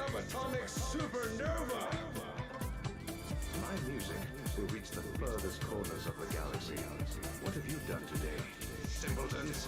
subatomic supernova! My music will reach the furthest corners of the galaxy. What have you done today, simpletons?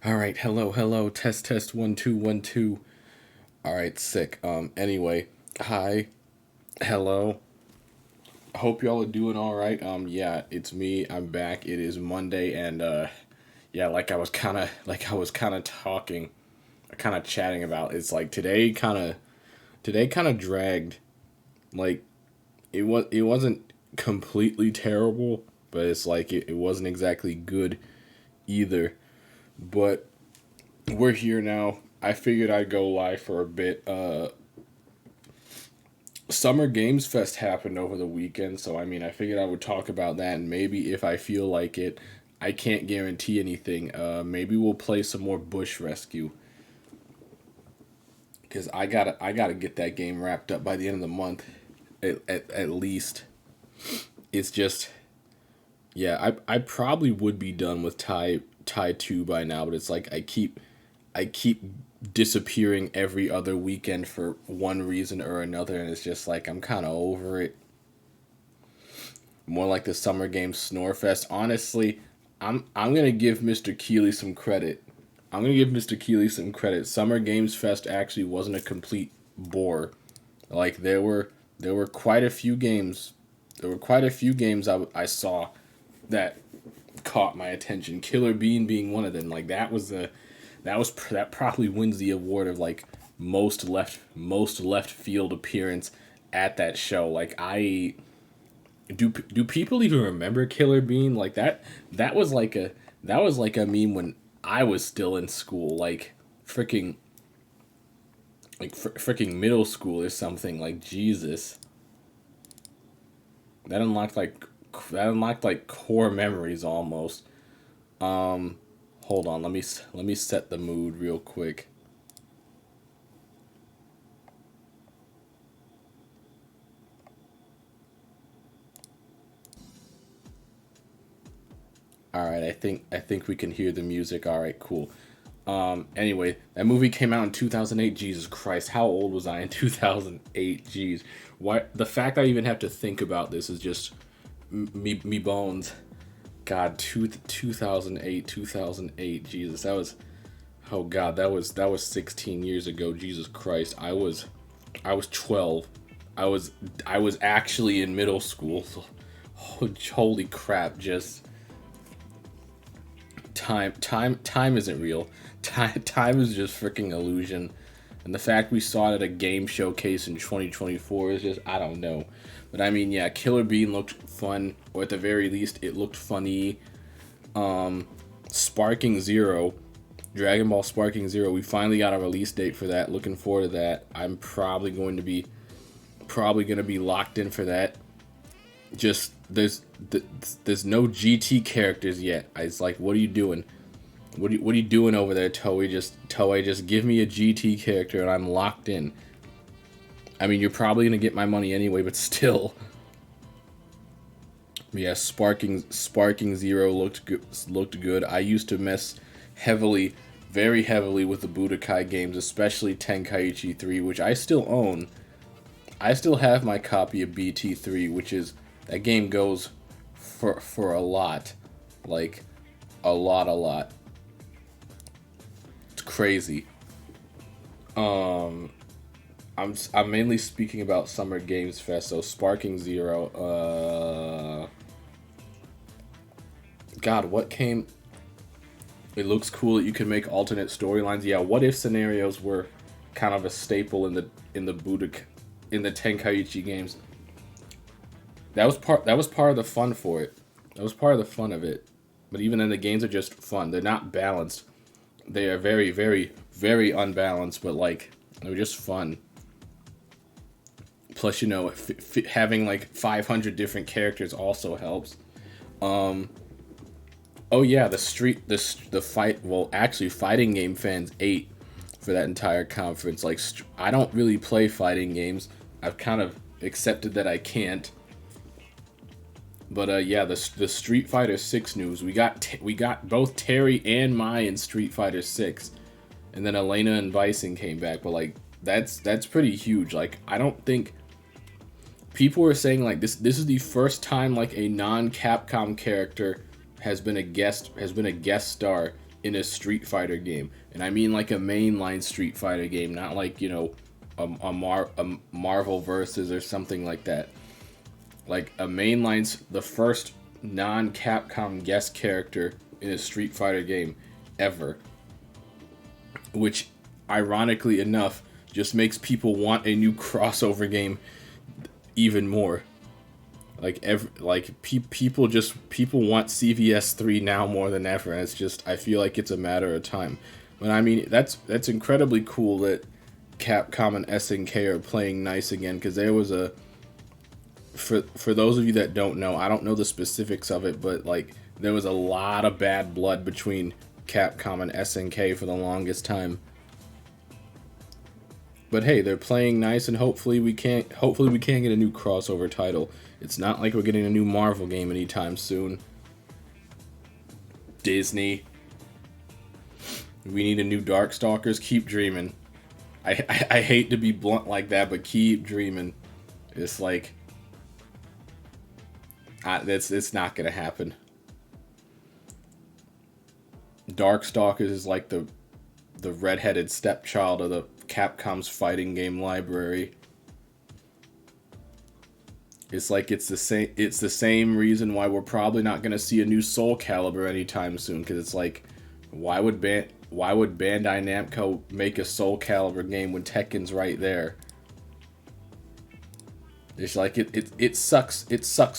All right, hello, test, 1 2 1 2. All right, sick. Anyway, hi, hello. Hope y'all are doing all right. Yeah, it's me. I'm back. It is Monday, and yeah, like I was kind of talking, kind of chatting about. It's like today kind of dragged. Like it wasn't completely terrible, but it's like it wasn't exactly good either. But we're here now. I figured I'd go live for a bit. Summer Games Fest happened over the weekend, so I mean, I figured I would talk about that, and maybe if I feel like it, I can't guarantee anything. Maybe we'll play some more Bush Rescue, because I gotta get that game wrapped up by the end of the month, at least. It's just, yeah, I probably would be done with tie 2 by now, but it's like I keep disappearing every other weekend for one reason or another, and it's just like I'm kind of over it. More like the Summer Games Snorefest. Honestly, I'm gonna give Mr. Keeley some credit. I'm gonna give Mr. Keeley some credit. Summer Games Fest actually wasn't a complete bore. Like there were quite a few games. There were quite a few games I saw that caught my attention. Killer Bean being one of them. Like that probably wins the award of like most left field appearance at that show. Like I do people even remember Killer Bean? Like that was like a meme when I was still in school. Like freaking freaking middle school or something. Like Jesus. That unlocked like that unlocked like core memories almost. Hold on, let me set the mood real quick. All right, I think we can hear the music. All right, cool. Anyway, that movie came out in 2008. Jesus Christ, how old was I in 2008? Jeez, why the fact that I even have to think about this is just me bones. God, 2008, 2008. Jesus, that was, oh God, that was 16 years ago. Jesus Christ, I was 12. I was actually in middle school. So, holy crap, just time isn't real. Time is just freaking illusion. And the fact we saw it at a game showcase in 2024 is just, I don't know. But I mean, yeah, Killer Bean looked fun, or at the very least, it looked funny. Sparking Zero, Dragon Ball Sparking Zero, we finally got a release date for that. Looking forward to that. I'm probably going to be locked in for that. Just there's no GT characters yet. It's like, what are you doing? What are you doing over there, Toei? Just give me a GT character and I'm locked in. I mean, you're probably gonna get my money anyway, but still. Yeah, Sparking Zero looked good. I used to mess very heavily with the Budokai games, especially Tenkaichi 3, which I still own. I still have my copy of BT3, which is, that game goes for a lot. Like, a lot. It's crazy. I'm mainly speaking about Summer Games Fest, so Sparking Zero, God, what came? It looks cool that you can make alternate storylines. Yeah, what if scenarios were kind of a staple in the Tenkaichi games. That was part of the fun for it. That was part of the fun of it. But even then, the games are just fun. They're not balanced. They are very, very, very unbalanced, but like, they're just fun. Plus, you know, having like 500 different characters also helps. Oh yeah, the fight. Well, actually, fighting game fans ate for that entire conference. Like, I don't really play fighting games. I've kind of accepted that I can't. But yeah, the Street Fighter 6 news. We got both Terry and Mai in Street Fighter 6, and then Elena and Bison came back. But like, that's pretty huge. Like, I don't think people were saying like this is the first time like a non-Capcom character has been a guest star in a Street Fighter game, and I mean like a mainline Street Fighter game, not like, you know, a Marvel Versus or something like that. Like a mainline's the first non-Capcom guest character in a Street Fighter game ever, which ironically enough just makes people want a new crossover game even more. People want CVS 3 now more than ever, and it's just, I feel like it's a matter of time. But I mean, that's incredibly cool that Capcom and SNK are playing nice again, because there was a, for those of you that don't know, I don't know the specifics of it, but like, there was a lot of bad blood between Capcom and SNK for the longest time. But hey, they're playing nice, and hopefully we can't get a new crossover title. It's not like we're getting a new Marvel game anytime soon. Disney, we need a new Darkstalkers. Keep dreaming. I hate to be blunt like that, but keep dreaming. It's like, it's not gonna happen. Darkstalkers is like the redheaded stepchild of the Capcom's fighting game library. It's like it's the same reason why we're probably not gonna see a new Soul Calibur anytime soon, because it's like, why would Bandai Namco make a Soul Calibur game when Tekken's right there? It's like it sucks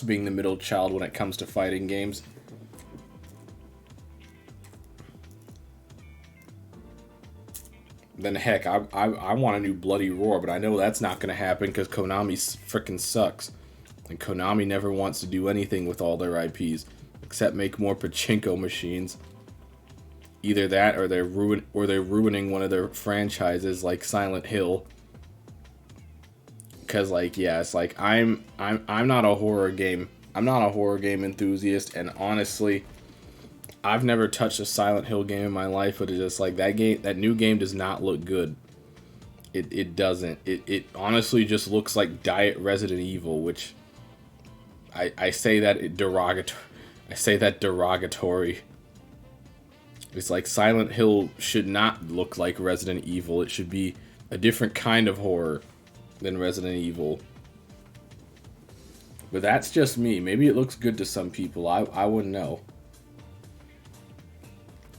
being the middle child when it comes to fighting games. Then heck, I want a new Bloody Roar, but I know that's not gonna happen because Konami frickin' sucks. And Konami never wants to do anything with all their IPs except make more pachinko machines. Either that, or they're ruining one of their franchises like Silent Hill. Cause like, yeah, it's like I'm not a horror game enthusiast, and honestly, I've never touched a Silent Hill game in my life, but it's just like that new game does not look good. It doesn't. It honestly just looks like Diet Resident Evil, which I say that derogatory. I say that derogatory. It's like Silent Hill should not look like Resident Evil. It should be a different kind of horror than Resident Evil. But that's just me. Maybe it looks good to some people. I wouldn't know.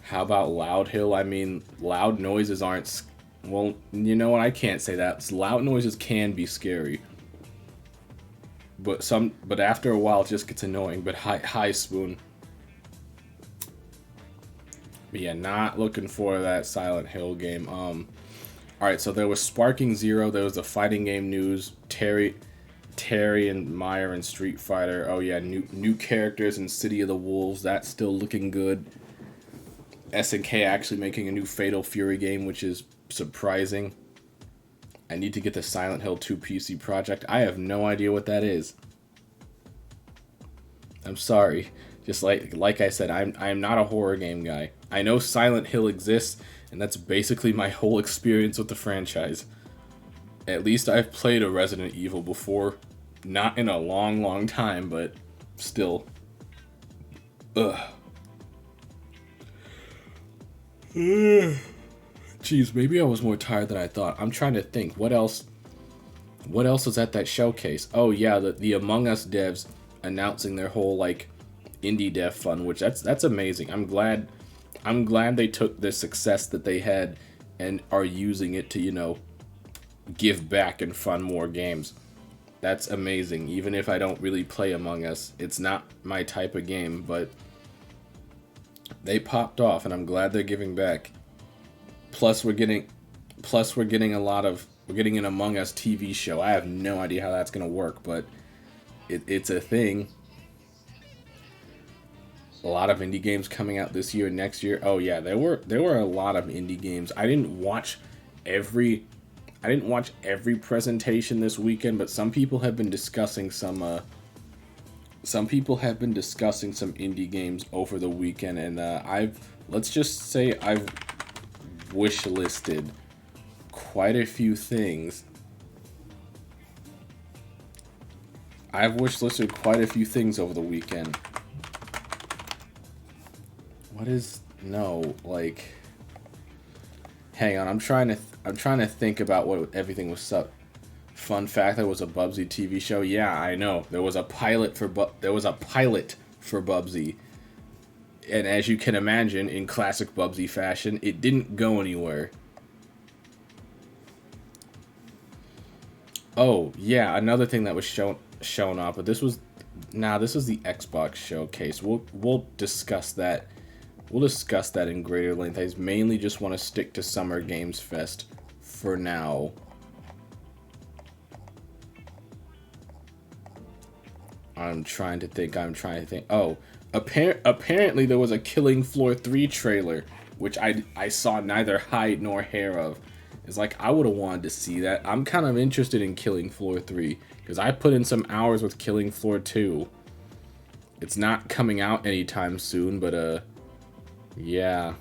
How about Loud Hill? I mean, loud noises aren't... Well, you know what? I can't say that. Loud noises can be scary. But after a while, it just gets annoying. But hi, Spoon. But yeah, not looking for that Silent Hill game. Alright, so there was Sparking Zero. There was the fighting game news. Terry and Meyer in Street Fighter. Oh yeah, new characters in City of the Wolves. That's still looking good. SNK actually making a new Fatal Fury game, which is surprising. I need to get the Silent Hill 2 PC project. I have no idea what that is. I'm sorry. Just like I said, I'm not a horror game guy. I know Silent Hill exists, and that's basically my whole experience with the franchise. At least I've played a Resident Evil before. Not in a long time, but still. Ugh. Jeez, maybe I was more tired than I thought. I'm trying to think. What else was at that showcase? Oh yeah, the Among Us devs announcing their whole like indie dev fund, which that's amazing. I'm glad they took the success that they had and are using it to, you know, give back and fund more games. That's amazing. Even if I don't really play Among Us, it's not my type of game, but they popped off, and I'm glad they're giving back. Plus we're getting an Among Us TV show. I have no idea how that's gonna work, but it's a thing. A lot of indie games coming out this year, next year. Oh yeah, there were a lot of indie games. I didn't watch every presentation this weekend, but some people have been discussing some indie games over the weekend, and I've wish listed quite a few things. I've wish listed quite a few things over the weekend. Hang on, I'm trying to think about what everything was up. Fun fact, there was a Bubsy TV show. Yeah, I know. There was a pilot for Bubsy. And as you can imagine, in classic Bubsy fashion, it didn't go anywhere. Oh, yeah, another thing that was shown off, but this was the Xbox showcase. We'll discuss that. We'll discuss that in greater length. I mainly just want to stick to Summer Games Fest for now. I'm trying to think. Oh, apparently there was a Killing Floor 3 trailer, which I saw neither hide nor hair of. It's like, I would have wanted to see that. I'm kind of interested in Killing Floor 3, because I put in some hours with Killing Floor 2. It's not coming out anytime soon, but yeah.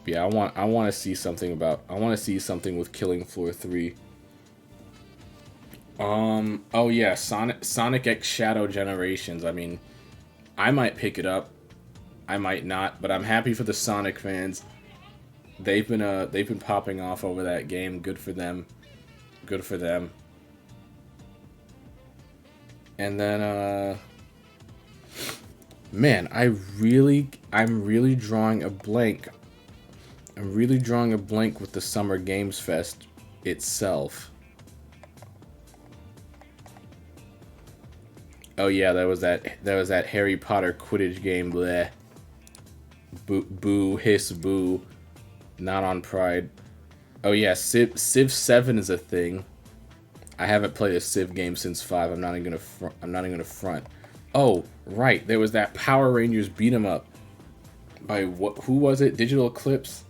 Yeah, I want to see something with Killing Floor 3. Oh yeah, Sonic X Shadow Generations. I mean, I might pick it up. I might not, but I'm happy for the Sonic fans. They've been popping off over that game. Good for them. Good for them. And then man, I'm really drawing a blank. I'm really drawing a blank with the Summer Games Fest itself. Oh yeah, there was that Harry Potter Quidditch game. Bleh. Boo, hiss, boo. Not on Pride. Oh yeah, Civ 7 is a thing. I haven't played a Civ game since 5. I'm not even gonna front. Oh right, there was that Power Rangers beat 'em up by who was it? Digital Eclipse.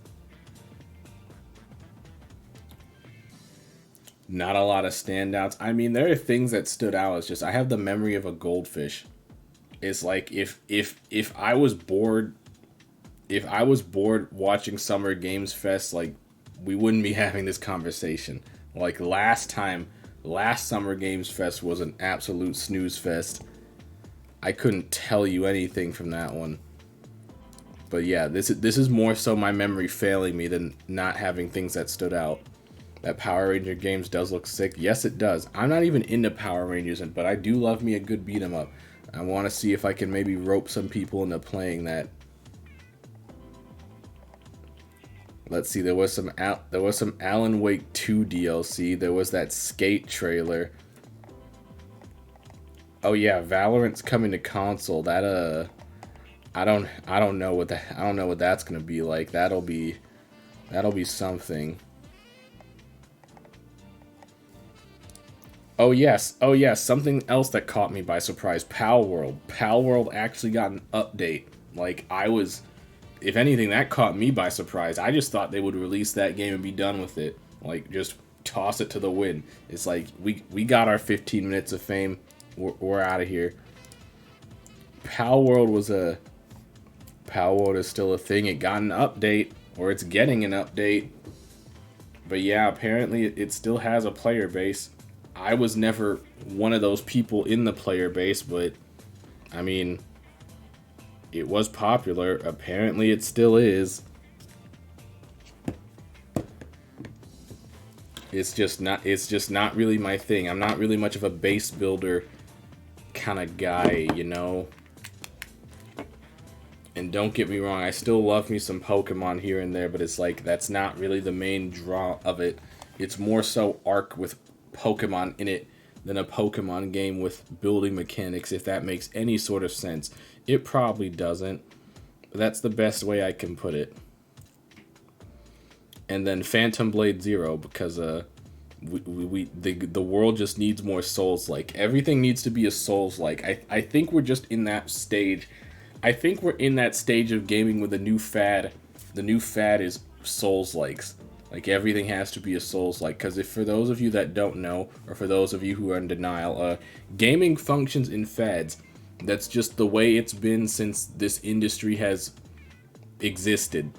Not a lot of standouts. I mean, there are things that stood out. It's just I have the memory of a goldfish. It's like if I was bored, if I was bored watching Summer Games Fest, like we wouldn't be having this conversation. Like last Summer Games Fest was an absolute snooze fest. I couldn't tell you anything from that one. But yeah, this is more so my memory failing me than not having things that stood out. That Power Ranger games does look sick. Yes, it does. I'm not even into Power Rangers, but I do love me a good beat 'em up. I want to see if I can maybe rope some people into playing that. Let's see. There was some Alan Wake 2 DLC. There was that Skate trailer. Oh yeah, Valorant's coming to console. That I don't know what that's gonna be like. That'll be something. Oh yes, something else that caught me by surprise. Pal World actually got an update. Like if anything, that caught me by surprise. I just thought they would release that game and be done with it. Like just toss it to the wind. It's like we got our 15 minutes of fame. We're out of here. Pal World is still a thing. It got an update, or it's getting an update. But yeah, apparently it still has a player base. I was never one of those people in the player base, but I mean, it was popular. Apparently it still is. It's just not really my thing. I'm not really much of a base builder kind of guy, you know. And don't get me wrong, I still love me some Pokemon here and there, but it's like that's not really the main draw of it. It's more so Arc with Pokemon in it than a Pokemon game with building mechanics, if that makes any sort of sense. It probably doesn't. But that's the best way I can put it. And then Phantom Blade Zero, because the world just needs more Souls-like. Everything needs to be a Souls-like. I think we're just in that stage. I think we're in that stage of gaming with a new fad. The new fad is Souls-likes. Like everything has to be a Souls-like. Because if for those of you that don't know, or for those of you who are in denial, gaming functions in fads. That's just the way it's been since this industry has existed.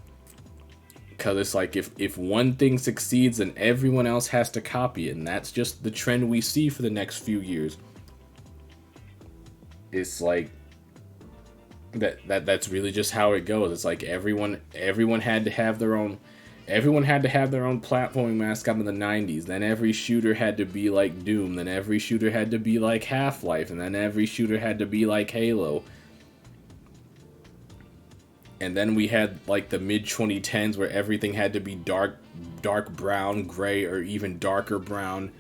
Because it's like if one thing succeeds, then everyone else has to copy it. And that's just the trend we see for the next few years. It's like that's really just how it goes. It's like everyone had to have their own platforming mascot in the 90s. Then every shooter had to be like Doom. Then every shooter had to be like Half-Life. And then every shooter had to be like Halo. And then we had like the mid-2010s where everything had to be dark brown, gray, or even darker brown.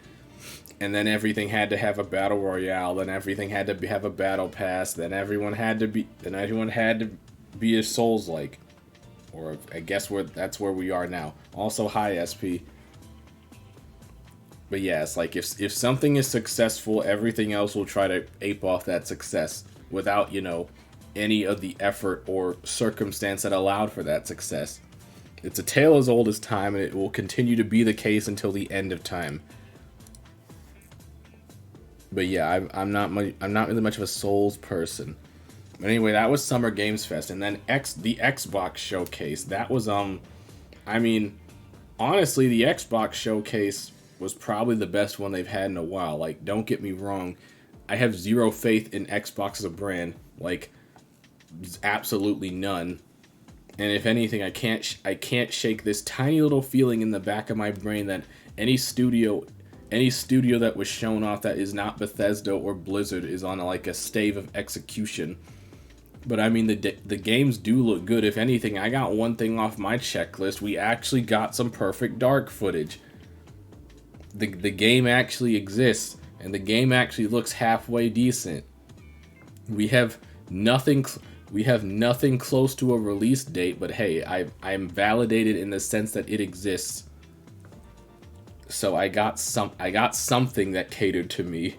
And then everything had to have a battle royale. Then everything had to have a battle pass. Then everyone had to be a Souls-like. Or I guess that's where we are now. Also, hi SP. But yeah, it's like if something is successful, everything else will try to ape off that success without, any of the effort or circumstance that allowed for that success. It's a tale as old as time, and it will continue to be the case until the end of time. But yeah, I'm not really much of a Souls person. But anyway, that was Summer Games Fest, and then the Xbox Showcase. That was I mean, honestly, the Xbox Showcase was probably the best one they've had in a while. Like, don't get me wrong, I have zero faith in Xbox as a brand. Like, absolutely none. And if anything, I can't shake this tiny little feeling in the back of my brain that any studio that was shown off that is not Bethesda or Blizzard is on like a stave of execution. But I mean, the games do look good. If anything, I got one thing off my checklist. We actually got some Perfect Dark footage. The game actually exists, and the game actually looks halfway decent. We have nothing close to a release date, but hey, I'm validated in the sense that it exists. So I got something that catered to me.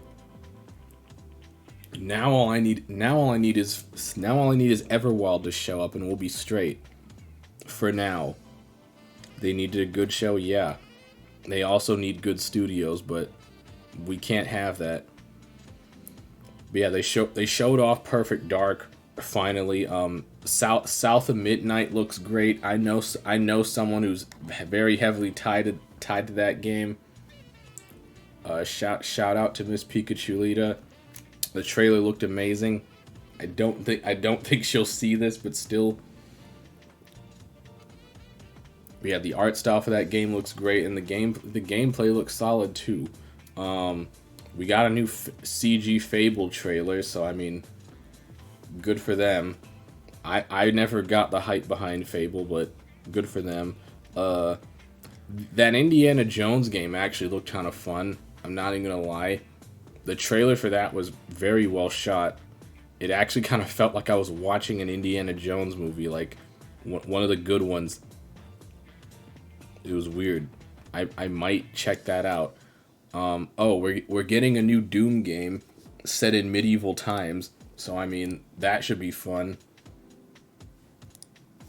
Now all I need is Everwild to show up and we'll be straight. For now. They needed a good show, yeah. They also need good studios, but we can't have that. But yeah, they showed off Perfect Dark finally. South of Midnight looks great. I know someone who's very heavily tied to that game. Shout out to Miss Pikachu. The trailer looked amazing. I don't think she'll see this, but still. Yeah, the art style for that game looks great, and the gameplay looks solid too. We got a new CG Fable trailer, so I mean, good for them. I never got the hype behind Fable, but good for them. That Indiana Jones game actually looked kind of fun. I'm not even gonna lie. The trailer for that was very well shot. It actually kind of felt like I was watching an Indiana Jones movie, like one of the good ones. It was weird. I might check that out. Oh, we're getting a new Doom game set in medieval times, so I mean that should be fun.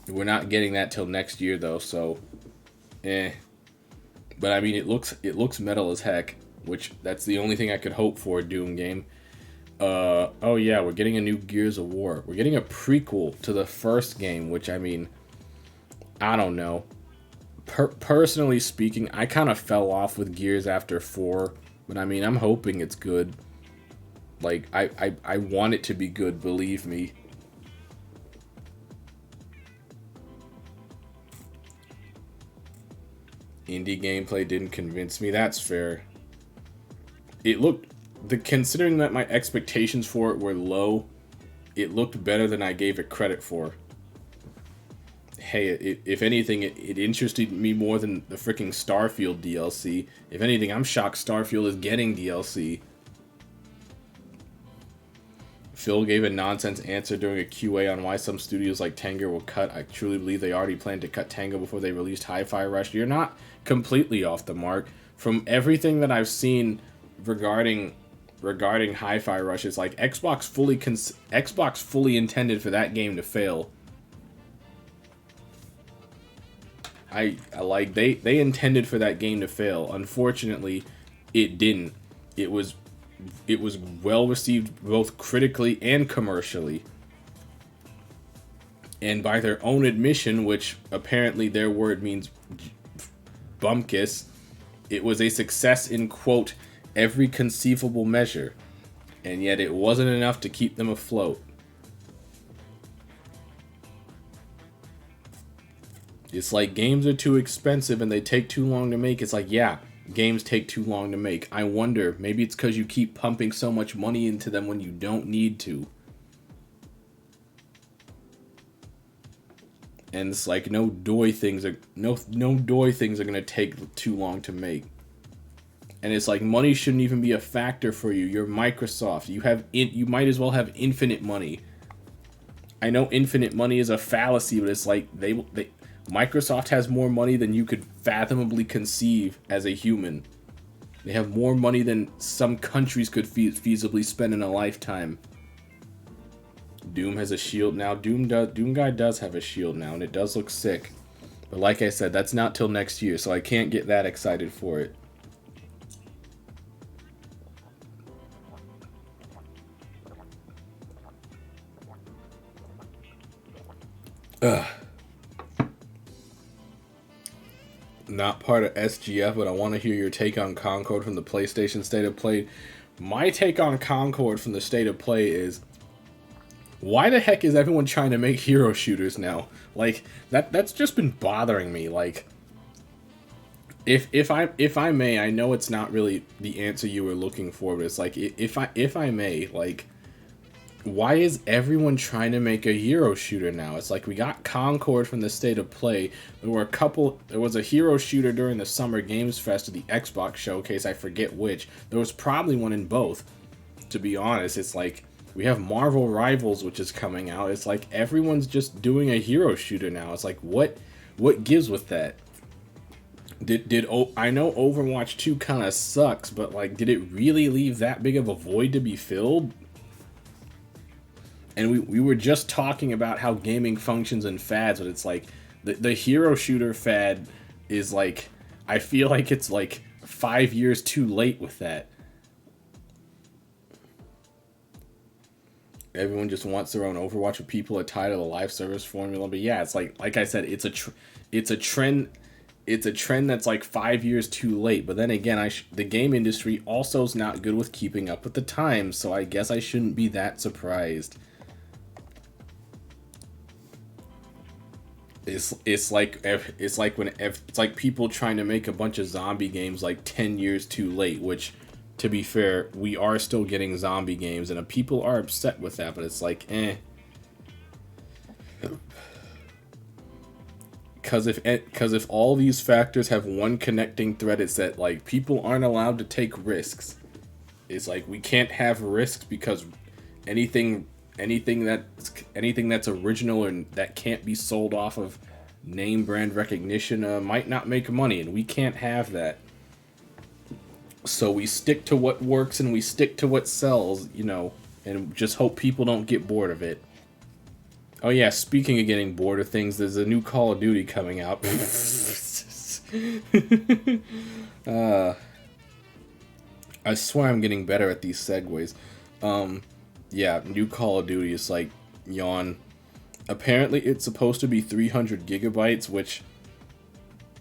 We're not getting that till next year though, so But I mean it looks metal as heck, which that's the only thing I could hope for a Doom game. Oh yeah, we're getting a new Gears of War. We're getting a prequel to the first game, which I mean, I don't know. Personally speaking, I kind of fell off with Gears after 4, but I mean, I'm hoping it's good. Like, I want it to be good, believe me. Indie gameplay didn't convince me. That's fair. It looked, considering that my expectations for it were low, it looked better than I gave it credit for. Hey, if anything, it interested me more than the freaking Starfield DLC. If anything, I'm shocked Starfield is getting DLC. Phil gave a nonsense answer during a QA on why some studios like Tango will cut. I truly believe they already planned to cut Tango before they released Hi-Fi Rush. You're not completely off the mark. From everything that I've seen regarding Hi-Fi Rush, it's like Xbox fully intended for that game to fail. I like they intended for that game to fail. Unfortunately, it didn't. It was well received both critically and commercially. And by their own admission, which apparently their word means bumkiss, it was a success in, quote, every conceivable measure. And yet it wasn't enough to keep them afloat. It's like games are too expensive and they take too long to make. It's like, yeah, games take too long to make. I wonder, maybe it's because you keep pumping so much money into them when you don't need to. And it's like no doy things are gonna take too long to make. And it's like money shouldn't even be a factor for you. You're Microsoft. You might as well have infinite money. I know infinite money is a fallacy, but it's like Microsoft has more money than you could fathomably conceive as a human. They have more money than some countries could feasibly spend in a lifetime. Doom has a shield now. Doom Guy does have a shield now, and it does look sick. But like I said, that's not till next year, so I can't get that excited for it. Ugh. Not part of SGF, but I want to hear your take on Concord from the PlayStation State of Play. My take on Concord from the State of Play is, why the heck is everyone trying to make hero shooters now? Like, that's just been bothering me. Like, if I may, I know it's not really the answer you were looking for, but it's like, if I may, like, why is everyone trying to make a hero shooter now? It's like we got Concord from the State of Play. There was a hero shooter during the Summer Games Fest at the Xbox Showcase. I forget which. There was probably one in both. To be honest, it's like we have Marvel Rivals, which is coming out. It's like everyone's just doing a hero shooter now. It's like what gives with that? I know Overwatch 2 kind of sucks, but like, did it really leave that big of a void to be filled? And we were just talking about how gaming functions in fads, but it's like the hero shooter fad is like, I feel like it's like 5 years too late with that. Everyone just wants their own Overwatch, but people are tired of the live service formula. But yeah, it's like I said, it's a trend. It's a trend that's like 5 years too late. But then again, the game industry also is not good with keeping up with the times, so I guess I shouldn't be that surprised. It's like people trying to make a bunch of zombie games like 10 years too late, which, to be fair, we are still getting zombie games, and people are upset with that, but it's like, eh. Because if all these factors have one connecting thread, it's that, like, people aren't allowed to take risks. It's like, we can't have risks because anything that's original and that can't be sold off of name brand recognition might not make money, and we can't have that. So we stick to what works and we stick to what sells, you know, and just hope people don't get bored of it. Oh yeah, speaking of getting bored of things, there's a new Call of Duty coming out. I swear I'm getting better at these segues. Yeah, new Call of Duty is like, yawn. Apparently it's supposed to be 300 gigabytes, which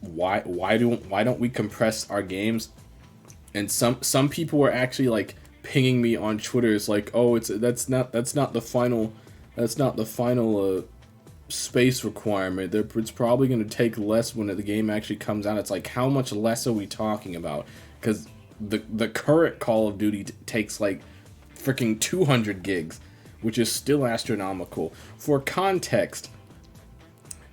why don't we compress our games? And some people were actually like pinging me on Twitter. It's like, oh, that's not the final space requirement. It's probably going to take less when the game actually comes out. It's like, how much less are we talking about? Because the current Call of Duty takes like freaking 200 gigs, which is still astronomical. For context,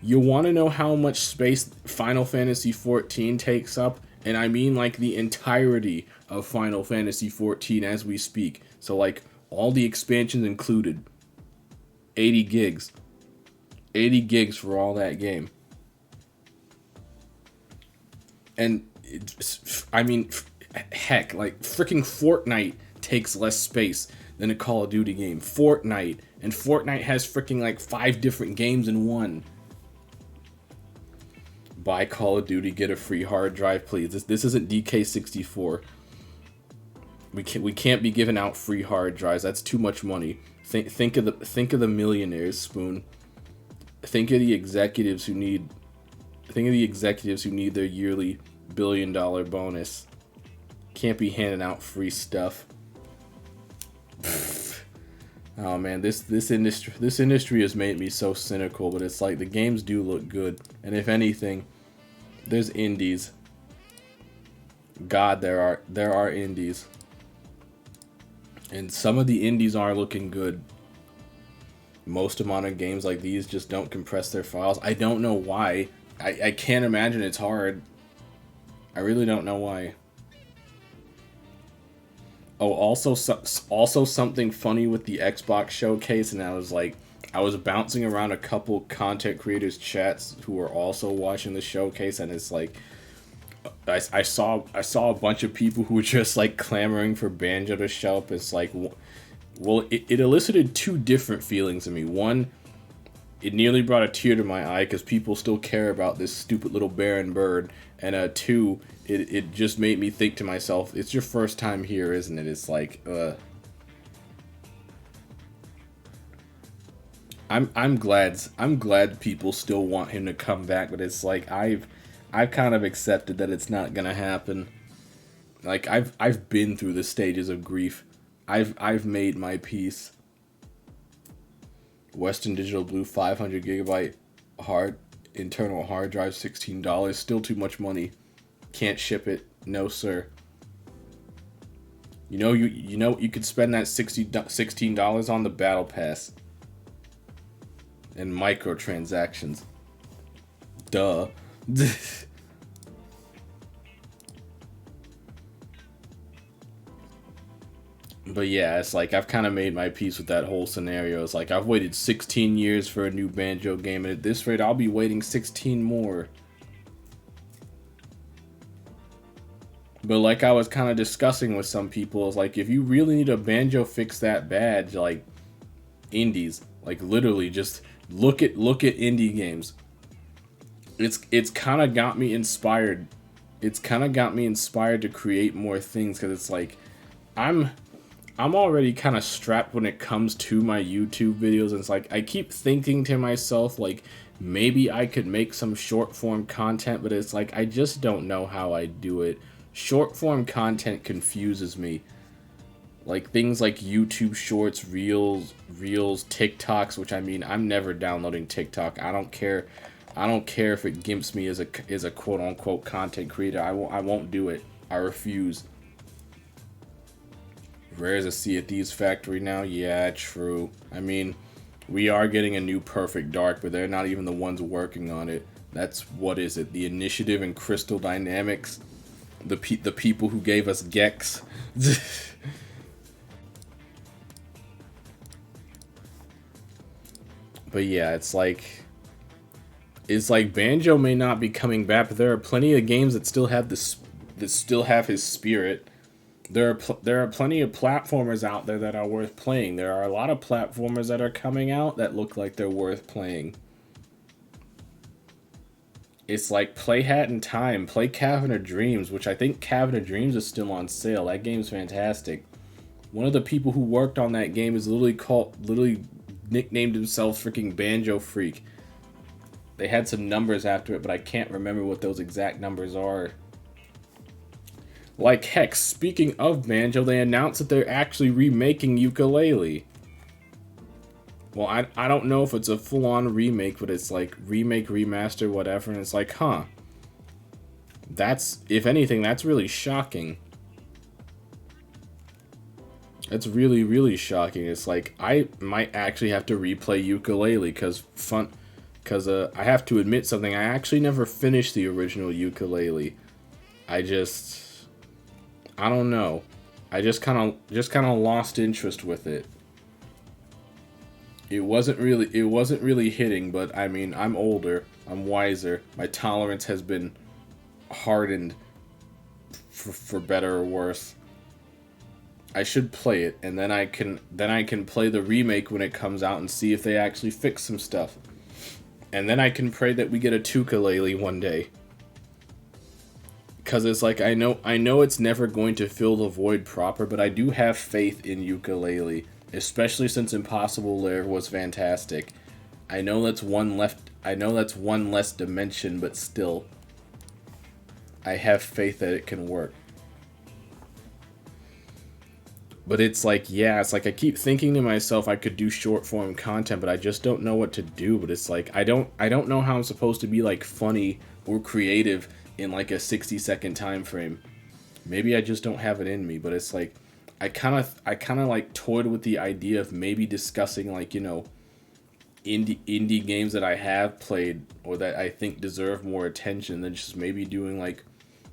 you want to know how much space Final Fantasy XIV takes up? And I mean like the entirety of Final Fantasy XIV as we speak. So like all the expansions included. 80 gigs. 80 gigs for all that game. And I mean, heck, like freaking Fortnite takes less space than a Call of Duty game. Fortnite. And Fortnite has freaking like 5 different games in one. Buy Call of Duty, get a free hard drive, please. This isn't DK64. We can't be giving out free hard drives. That's too much money. Think of the millionaires, Spoon. Think of the executives who need their yearly $1 billion bonus. Can't be handing out free stuff. Oh man, this industry has made me so cynical, but it's like the games do look good, and if anything, there's indies. God, there are indies, and some of the indies are looking good. Most of modern games like these just don't compress their files. I don't know why. I can't imagine it's hard. I really don't know why. Oh, also something funny with the Xbox showcase, and I was bouncing around a couple content creators chats who were also watching the showcase, and it's like I saw a bunch of people who were just like clamoring for Banjo to show up. It's like, well, it elicited 2 different feelings in me. One, it nearly brought a tear to my eye because people still care about this stupid little barren bird, and 2, it just made me think to myself, it's your first time here, isn't it? It's like, I'm glad people still want him to come back, but it's like I've kind of accepted that it's not gonna happen. Like I've been through the stages of grief. I've made my peace. Western Digital Blue 500 gigabyte internal hard drive, $16. Still too much money. Can't ship it. No, sir. You know you could spend that $16 on the battle pass and microtransactions. Duh. But yeah, it's like I've kind of made my peace with that whole scenario. It's like I've waited 16 years for a new Banjo game, and at this rate, I'll be waiting 16 more. But like I was kind of discussing with some people, it's like if you really need a Banjo fix that bad, like indies, like literally just look at indie games. It's kind of got me inspired it's kind of got me inspired to create more things, because it's like I'm already kind of strapped when it comes to my YouTube videos, and it's like I keep thinking to myself like maybe I could make some short form content, but it's like I just don't know how I do it. Short form content confuses me. Like things like YouTube Shorts, Reels, TikToks, which I mean, I'm never downloading TikTok. I don't care. I don't care if it gimps me as a quote unquote content creator. I won't do it. I refuse. Rare as a Sea of Thieves factory now. Yeah, true. I mean, we are getting a new Perfect Dark, but they're not even the ones working on it. That's, what is it? The Initiative and Crystal Dynamics. The people who gave us Gex. But yeah, it's like Banjo may not be coming back, but there are plenty of games that still have his spirit. There are plenty of platformers out there that are worth playing. There are a lot of platformers that are coming out that look like they're worth playing. It's like play Hat in Time, play Cavern of Dreams, which I think Cavern of Dreams is still on sale. That game's fantastic. One of the people who worked on that game is literally nicknamed himself freaking Banjo Freak. They had some numbers after it, but I can't remember what those exact numbers are. Like, heck, speaking of Banjo, they announced that they're actually remaking Yooka-Laylee. Well, I don't know if it's a full-on remake, but it's like remake, remaster, whatever, and it's like, huh. That's, if anything, that's really shocking. It's really, really shocking. It's like, I might actually have to replay Yooka-Laylee, because I have to admit something. I actually never finished the original Yooka-Laylee. I don't know. I just kind of lost interest with it. It wasn't really hitting, but I mean, I'm older, I'm wiser. My tolerance has been hardened for better or worse. I should play it, and then I can play the remake when it comes out and see if they actually fix some stuff. And then I can pray that we get a Yooka-Laylee one day. Cause it's like I know it's never going to fill the void proper, but I do have faith in Yooka-Laylee, especially since Impossible Lair was fantastic. I know that's one less dimension, but still, I have faith that it can work. But it's like, yeah, it's like I keep thinking to myself I could do short form content, but I just don't know what to do. But it's like I don't know how I'm supposed to be like funny or creative in like a 60-second time frame. Maybe I just don't have it in me, but it's like I kind of like toyed with the idea of maybe discussing like, you know, indie games that I have played or that I think deserve more attention than just maybe doing like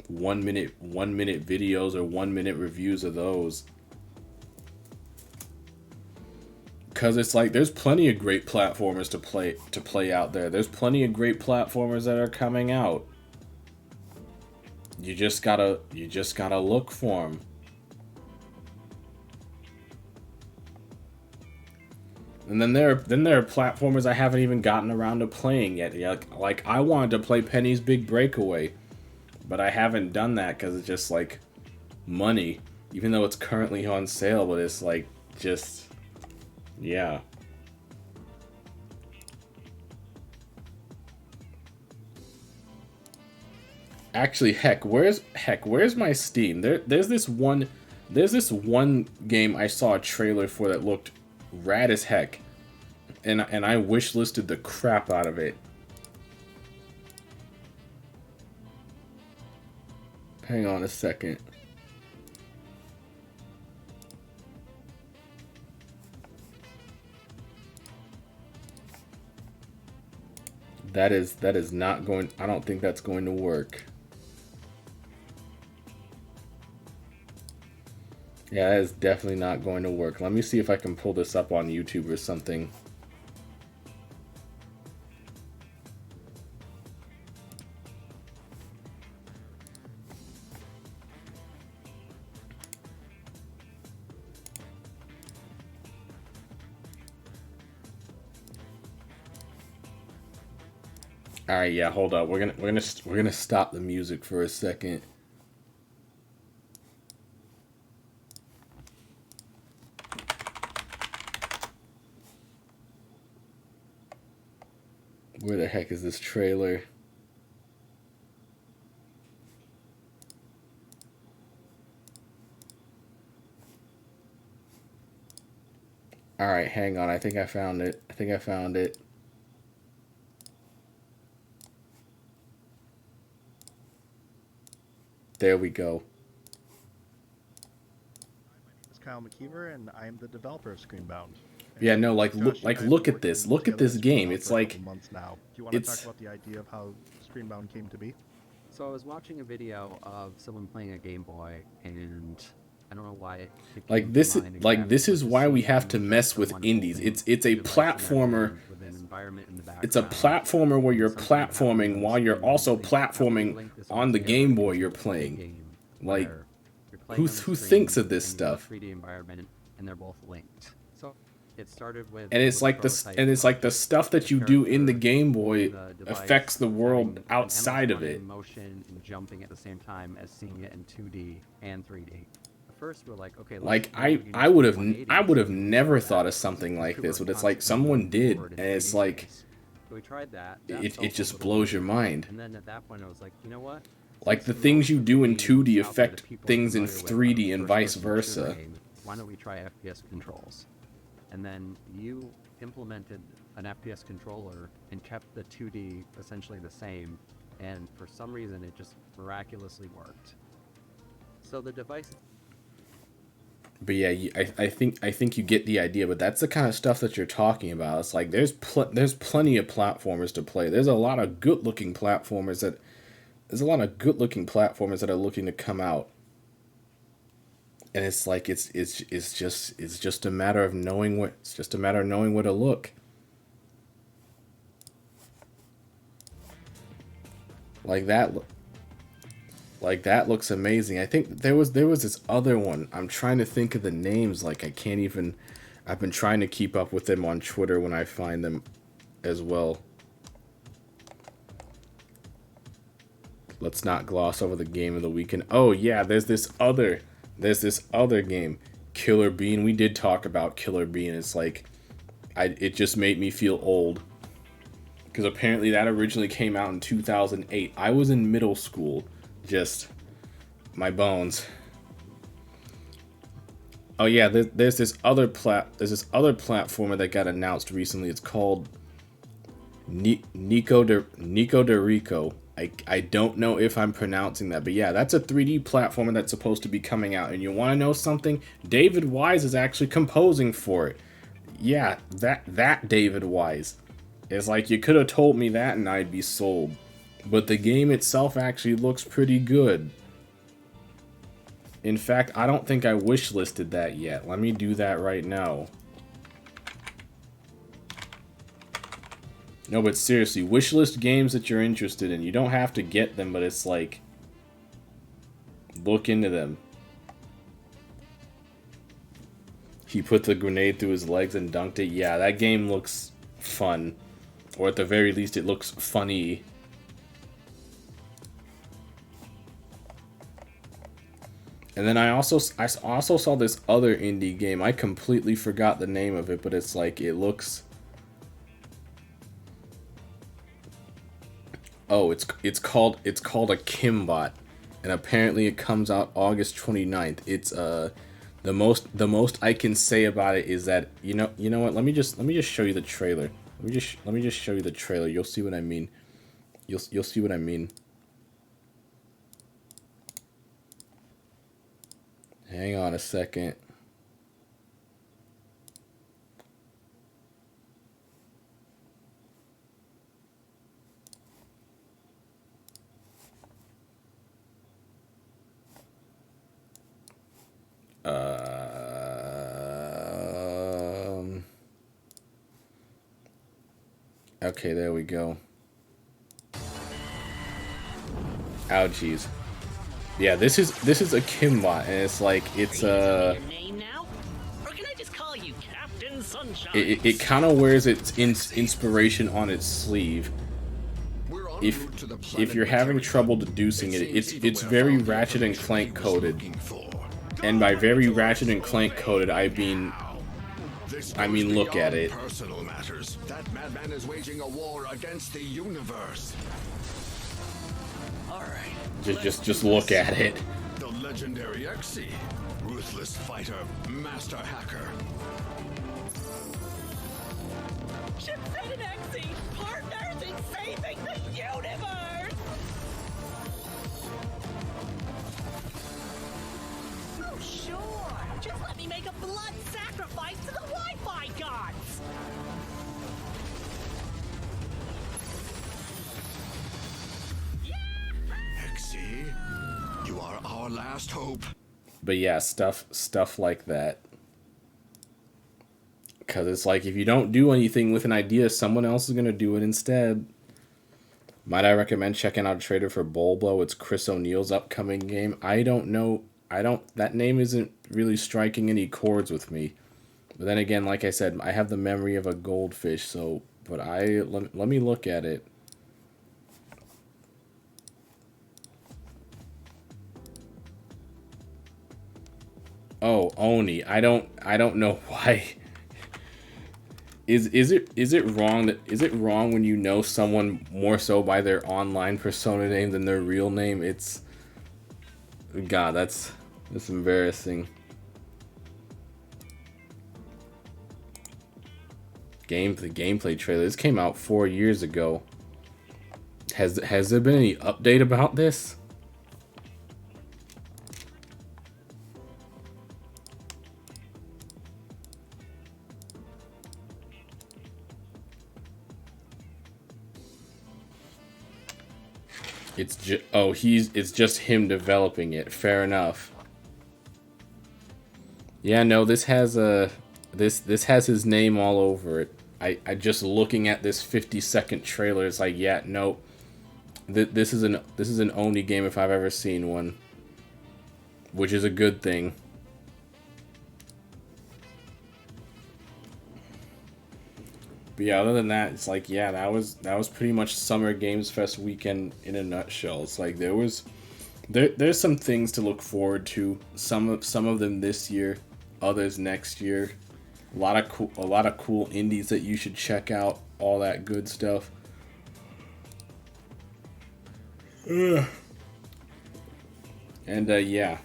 1 minute videos or 1 minute reviews of those. Cause it's like there's plenty of great platformers to play out there. There's plenty of great platformers that are coming out. You just gotta look for them. And then there are platformers I haven't even gotten around to playing yet. Like I wanted to play Penny's Big Breakaway, but I haven't done that because it's just like money. Even though it's currently on sale, but it's like just. Yeah. Actually, where's my Steam? There's this one game I saw a trailer for that looked rad as heck, and I wish listed the crap out of it. Hang on a second. That is not going. I don't think that's going to work. Yeah, that is definitely not going to work. Let me see if I can pull this up on YouTube or something. All right, yeah, hold up. We're gonna stop the music for a second. Where the heck is this trailer? All right, hang on. I think I found it. I think I found it. There we go. It's Kyle McKeever, and I am the developer of Screenbound. Yeah, no, like Josh, look at this. Look at this game. It's like months now. Do you want to talk about the idea of how Screenbound came to be? So I was watching a video of someone playing a Game Boy, and I don't know why. Like this is why we have to mess with indies. It's a platformer. It's a platformer where you're platforming while you're also platforming on the Game Boy you're playing. Like, who thinks of this stuff? 3D environment, and they're both linked. So it started with. And it's like the stuff that you do in the Game Boy affects the world outside of it. Motion and jumping at the same time as seeing it in 2D and 3D. First, we're like, okay. Like I would have never thought of something like this, but it's like someone did, and it's like we tried that. It just blows your mind. And then at that point, I was like, you know what? Like the things you do in 2D affect things in 3D and vice versa. Why don't we try FPS controls? And then you implemented an FPS controller and kept the 2D essentially the same, and for some reason it just miraculously worked. So the device. But yeah, I think you get the idea. But that's the kind of stuff that you're talking about. It's like there's plenty of platformers to play. There's a lot of good-looking platformers that are looking to come out. And it's like it's just a matter of knowing where to look. Like that looks amazing. I think there was this other one. I'm trying to think of the names. Like I can't even. I've been trying to keep up with them on Twitter when I find them, as well. Let's not gloss over the game of the weekend. Oh yeah, there's this other game, Killer Bean. We did talk about Killer Bean. It's like, it just made me feel old. Because apparently that originally came out in 2008. I was in middle school. Just my bones. Oh yeah, there's this other platformer that got announced recently. It's called Nico de Rico. I don't know if I'm pronouncing that, but yeah, that's a 3D platformer that's supposed to be coming out. And you want to know something? David Wise is actually composing for it. Yeah, that David Wise. It's like, you could have told me that and I'd be sold. But the game itself actually looks pretty good. In fact, I don't think I wishlisted that yet. Let me do that right now. No, but seriously, wishlist games that you're interested in. You don't have to get them, but it's like, look into them. He put the grenade through his legs and dunked it. Yeah, that game looks fun. Or at the very least, it looks funny. And then I also saw this other indie game. I completely forgot the name of it, but it's like, it looks... Oh, it's called a Kimbot, and apparently it comes out August 29th. It's the most I can say about it is that you know what? Let me just show you the trailer. Let me just show you the trailer. You'll see what I mean. You'll see what I mean. Hang on a second. Okay, there we go. Ouchies. Yeah, this is a Kimbot, and it's like, it's it kind of wears its inspiration on its sleeve. We're if you're having trouble deducing it, it's very Ratchet and Clank coded. And by very Ratchet and Clank coded, I mean look at it. Personal matters. That madman is waging a war against the universe. All right. Just look at it. The legendary Exy, ruthless fighter, master hacker. Chipset and Exy, partners in saving the universe! Oh, sure. Just let me make a blood sacrifice to the Wi-Fi gods! Exy, you are our last hope. But yeah, stuff like that. Because it's like, if you don't do anything with an idea, someone else is going to do it instead. Might I recommend checking out a trailer for Bulbo? It's Chris O'Neill's upcoming game. I don't know. That name isn't really striking any chords with me. But then again, like I said, I have the memory of a goldfish, so, but let me look at it. Oh, Oni. I don't know why. Is it wrong when you know someone more so by their online persona name than their real name? It's God, that's embarrassing. The gameplay trailer. This came out 4 years ago. Has there been any update about this? It's just him developing it. Fair enough. Yeah, no, this has his name all over it. I just looking at this 50-second trailer, it's like, yeah, no. This is an Oni game if I've ever seen one. Which is a good thing. But yeah, other than that, it's like, yeah, that was pretty much Summer Games Fest weekend in a nutshell. It's like there's some things to look forward to. Some of them this year, others next year. A lot of cool indies that you should check out. All that good stuff. And yeah.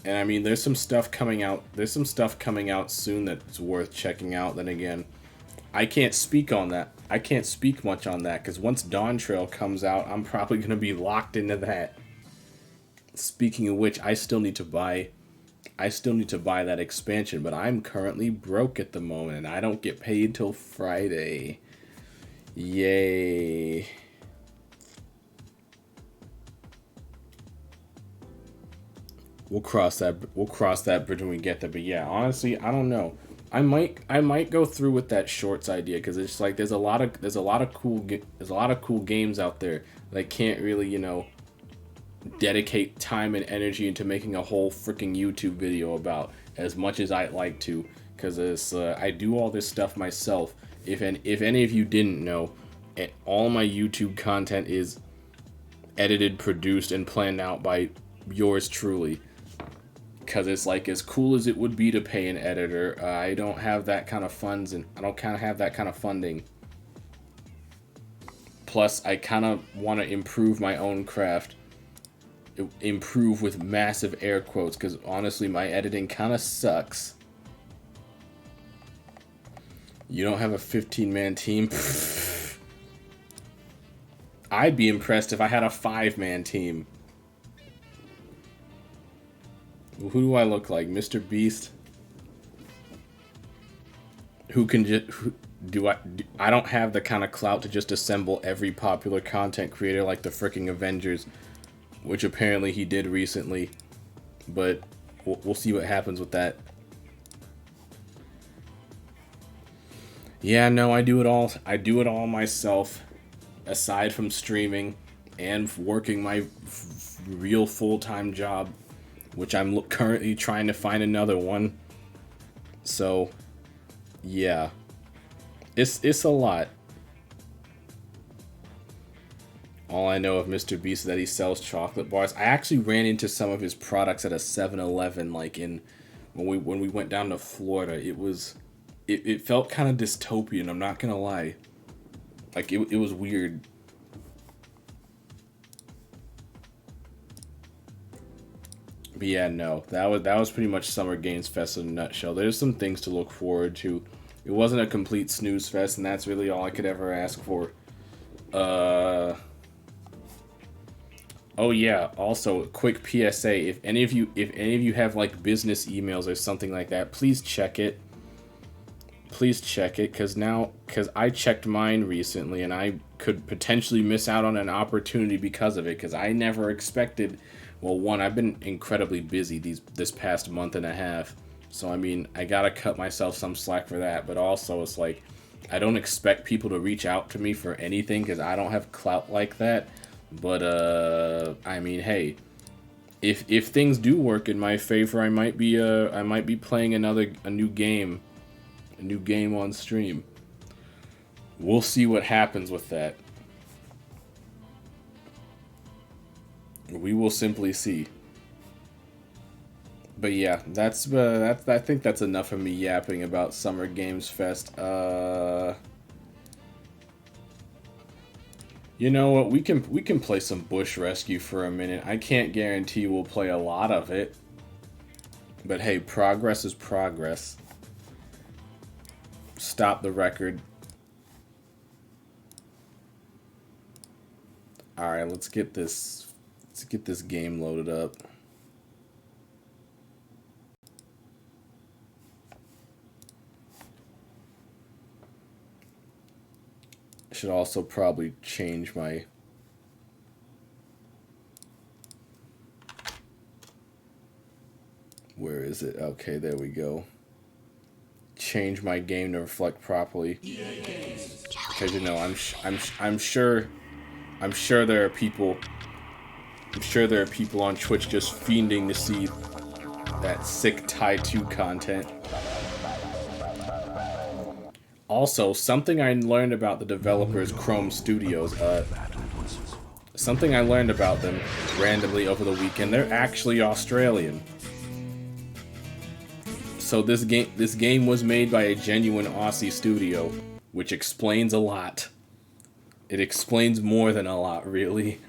And I mean, there's some stuff coming out. There's some stuff coming out soon that's worth checking out. Then again, I can't speak on that. I can't speak much on that because once Dawn Trail comes out, I'm probably gonna be locked into that. Speaking of which, I still need to buy that expansion, but I'm currently broke at the moment and I don't get paid till Friday. Yay. We'll cross that bridge when we get there. But yeah, honestly, I don't know. I might go through with that shorts idea because it's like there's a lot of cool games out there that can't really, dedicate time and energy into making a whole freaking YouTube video about as much as I'd like to, because I do all this stuff myself. If any of you didn't know, all my YouTube content is edited, produced, and planned out by yours truly. Because it's like, as cool as it would be to pay an editor, I don't have that kind of funds, and I don't kind of have that kind of funding. Plus, I kind of want to improve my own craft. Improve with massive air quotes, because honestly, my editing kind of sucks. You don't have a 15-man team? I'd be impressed if I had a 5-man team. Who do I look like? Mr. Beast? Who can just... I don't have the kind of clout to just assemble every popular content creator like the fricking Avengers, which apparently he did recently. But we'll see what happens with that. Yeah, no, I do it all. I do it all myself, aside from streaming and working my real full-time job, which I'm currently trying to find another one. So, yeah, it's a lot. All I know of Mr. Beast is that he sells chocolate bars. I actually ran into some of his products at a 7-Eleven, like when we went down to Florida. It felt kind of dystopian, I'm not gonna lie. Like it was weird. But yeah, no, that was pretty much Summer Games Fest in a nutshell. There's some things to look forward to. It wasn't a complete snooze fest, and that's really all I could ever ask for. Oh yeah, also quick PSA, if any of you have like business emails or something like that, please check it. Please check it, cuz I checked mine recently and I could potentially miss out on an opportunity because of it, cuz I never expected, well, one, I've been incredibly busy this past month and a half. So I mean, I got to cut myself some slack for that, but also it's like I don't expect people to reach out to me for anything cuz I don't have clout like that. But I mean, hey, if things do work in my favor, I might be playing a new game on stream. We'll see what happens with that. We will simply see. But yeah, I think that's enough of me yapping about Summer Games Fest. You know what? We can play some Bush Rescue for a minute. I can't guarantee we'll play a lot of it. But hey, progress is progress. Stop the record. All right, let's get this game loaded up. I should also probably change my where is it? Okay, there we go. Change my game to reflect properly. Because you know, I'm sure there are people. I'm sure there are people on Twitch just fiending to see that sick Tai 2 content. Also, something I learned about the developers Chrome Studios. Something I learned about them randomly over the weekend. They're actually Australian. So this game was made by a genuine Aussie studio, which explains a lot. It explains more than a lot, really.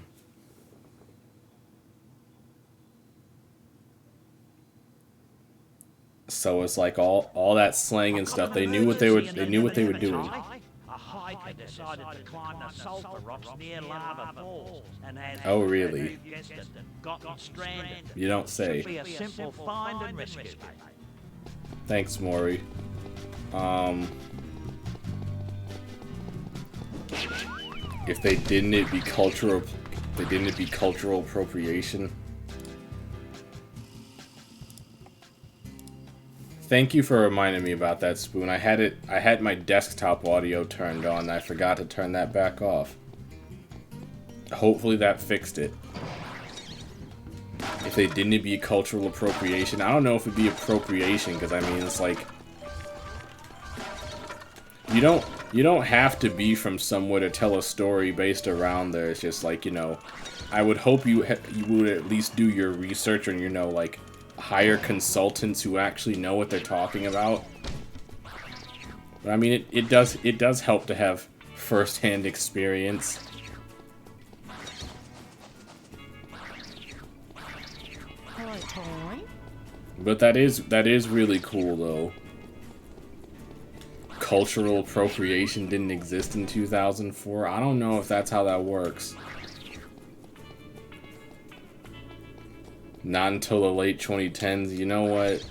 So it's like all that slang and stuff. They knew what they were doing. A hiker decided to climb the sulfur rocks near lava falls and has Oh really? gotten stranded. You don't say. Be a simple find and rescue. Thanks, Maury. If they didn't, it'd be cultural. If they didn't, it'd be cultural appropriation. Thank you for reminding me about that, Spoon. I had my desktop audio turned on, and I forgot to turn that back off. Hopefully that fixed it. If they didn't, it'd be cultural appropriation. I don't know if it'd be appropriation, because I mean, it's like you don't have to be from somewhere to tell a story based around there. It's just like, you know, I would hope you would at least do your research and, you know, like hire consultants who actually know what they're talking about. But I mean, it does help to have first-hand experience. But that is really cool though. Cultural appropriation didn't exist in 2004. I don't know if that's how that works. Not until the late 2010s. You know what?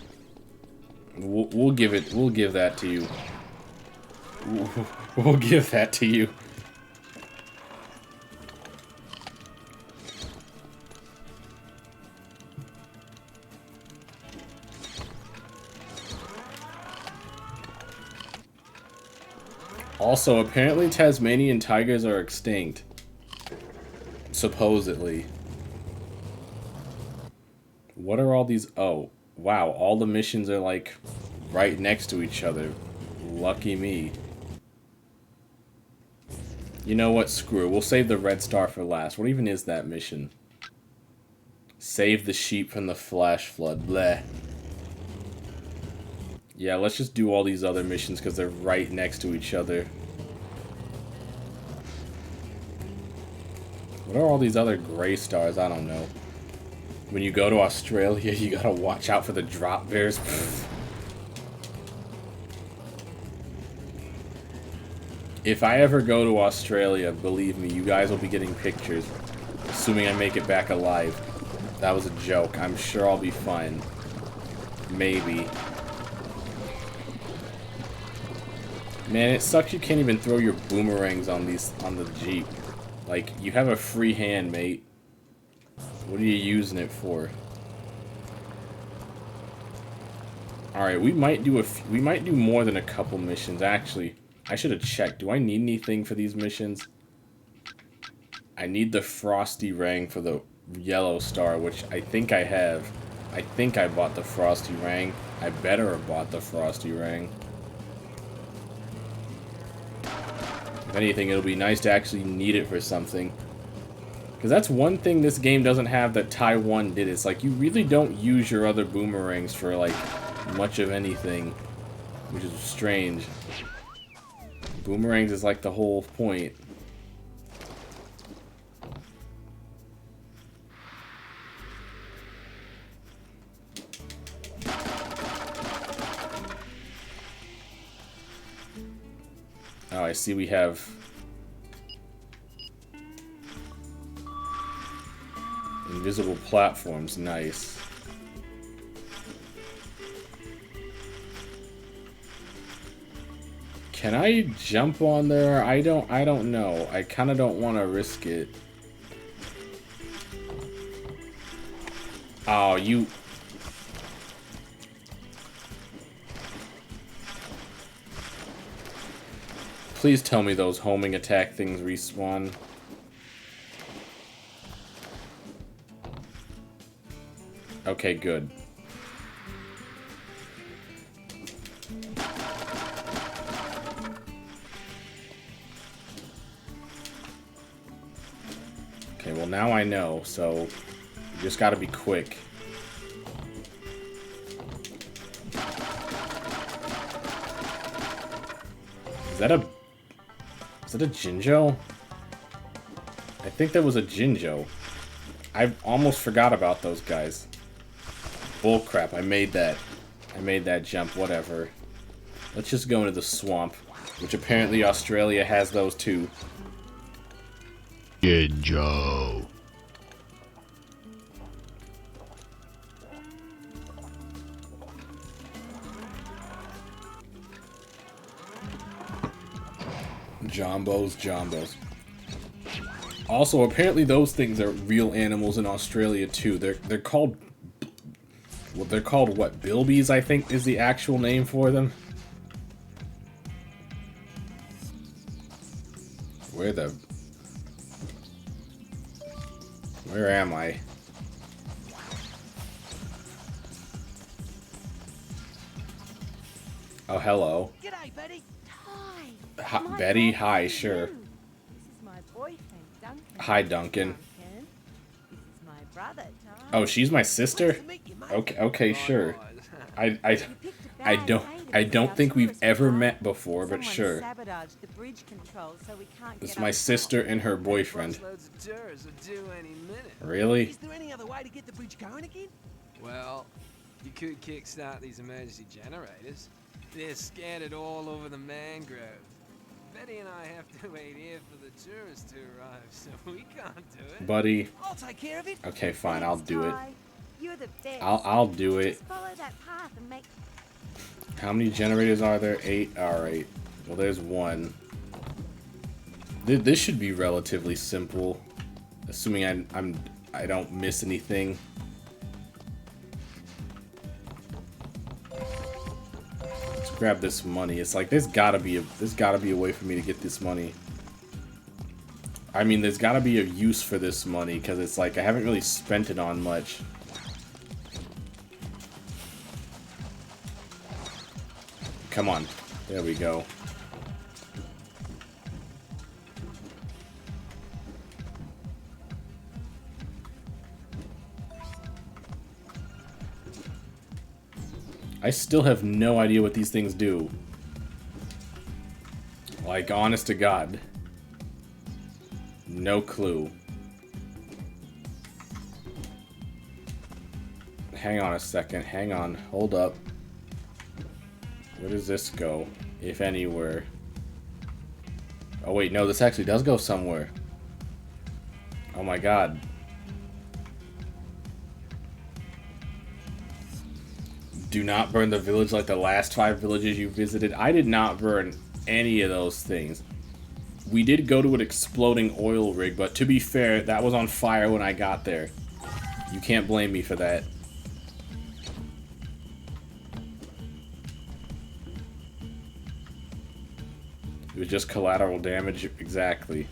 We'll give that to you. We'll give that to you. Also, apparently Tasmanian tigers are extinct. Supposedly. What are all these? Oh, wow. All the missions are like right next to each other. Lucky me. You know what? Screw it. We'll save the red star for last. What even is that mission? Save the sheep from the flash flood. Bleh. Yeah, let's just do all these other missions because they're right next to each other. What are all these other gray stars? I don't know. When you go to Australia, you gotta watch out for the drop bears. If I ever go to Australia, believe me, you guys will be getting pictures. Assuming I make it back alive. That was a joke. I'm sure I'll be fine. Maybe. Man, it sucks you can't even throw your boomerangs on the Jeep. Like, you have a free hand, mate. What are you using it for? Alright, we might do more than a couple missions. Actually, I should have checked. Do I need anything for these missions? I need the Frosty Rang for the yellow star, which I think I have. I think I bought the Frosty Rang. I better have bought the Frosty Rang. If anything, it'll be nice to actually need it for something. Because that's one thing this game doesn't have that Taiwan did. It's like, you really don't use your other boomerangs for, like, much of anything. Which is strange. Boomerangs is like the whole point. Oh, I see we have invisible platforms. Nice. Can I jump on there? I don't know. I kind of don't want to risk it. Oh, you... Please tell me those homing attack things respawn. Okay, good. Okay, well now I know, so you just gotta be quick. Is that a Jinjo? I think that was a Jinjo. I almost forgot about those guys. Bullcrap, I made that jump, whatever. Let's just go into the swamp, which apparently Australia has those too. Jinjo. Jombos. Also, apparently those things are real animals in Australia too. They're called... Well, they're called what? Bilbies, I think, is the actual name for them. Where am I? Oh, hello. G'day, Betty. Hi. Betty, hi, sure. This is my boyfriend, Duncan. Hi, Duncan. This is my brother, Ty. Oh, she's my sister? To meet you, mate. Okay, sure. You picked a I bad don't day to I be don't our think we've tourist ever guide. met before, but Someone sure. sabotaged the bridge control so we can't It's get my up sister and her boyfriend. Loads of tourists are due any minute. Really? Is there any other way to get the bridge going again? Well, you could kickstart these emergency generators. They're scattered all over the mangrove. Betty and I have to wait here for the tourists to arrive, so we can't do it. Buddy. I'll take care of it. Okay, fine, I'll do it. Ty. You're the best. I'll do it. Just follow that path and make... How many generators are there? 8? Alright. Well, there's one. This should be relatively simple. Assuming I don't miss anything. Let's grab this money. It's like there's gotta be a way for me to get this money. I mean, there's gotta be a use for this money, because it's like I haven't really spent it on much. Come on. There we go. I still have no idea what these things do. Like, honest to God. No clue. Hang on a second. Hang on. Hold up. Where does this go? If anywhere. Oh wait, no, this actually does go somewhere. Oh my God. Do not burn the village like the last 5 villages you visited. I did not burn any of those things. We did go to an exploding oil rig, but to be fair, that was on fire when I got there. You can't blame me for that. It was just collateral damage, exactly.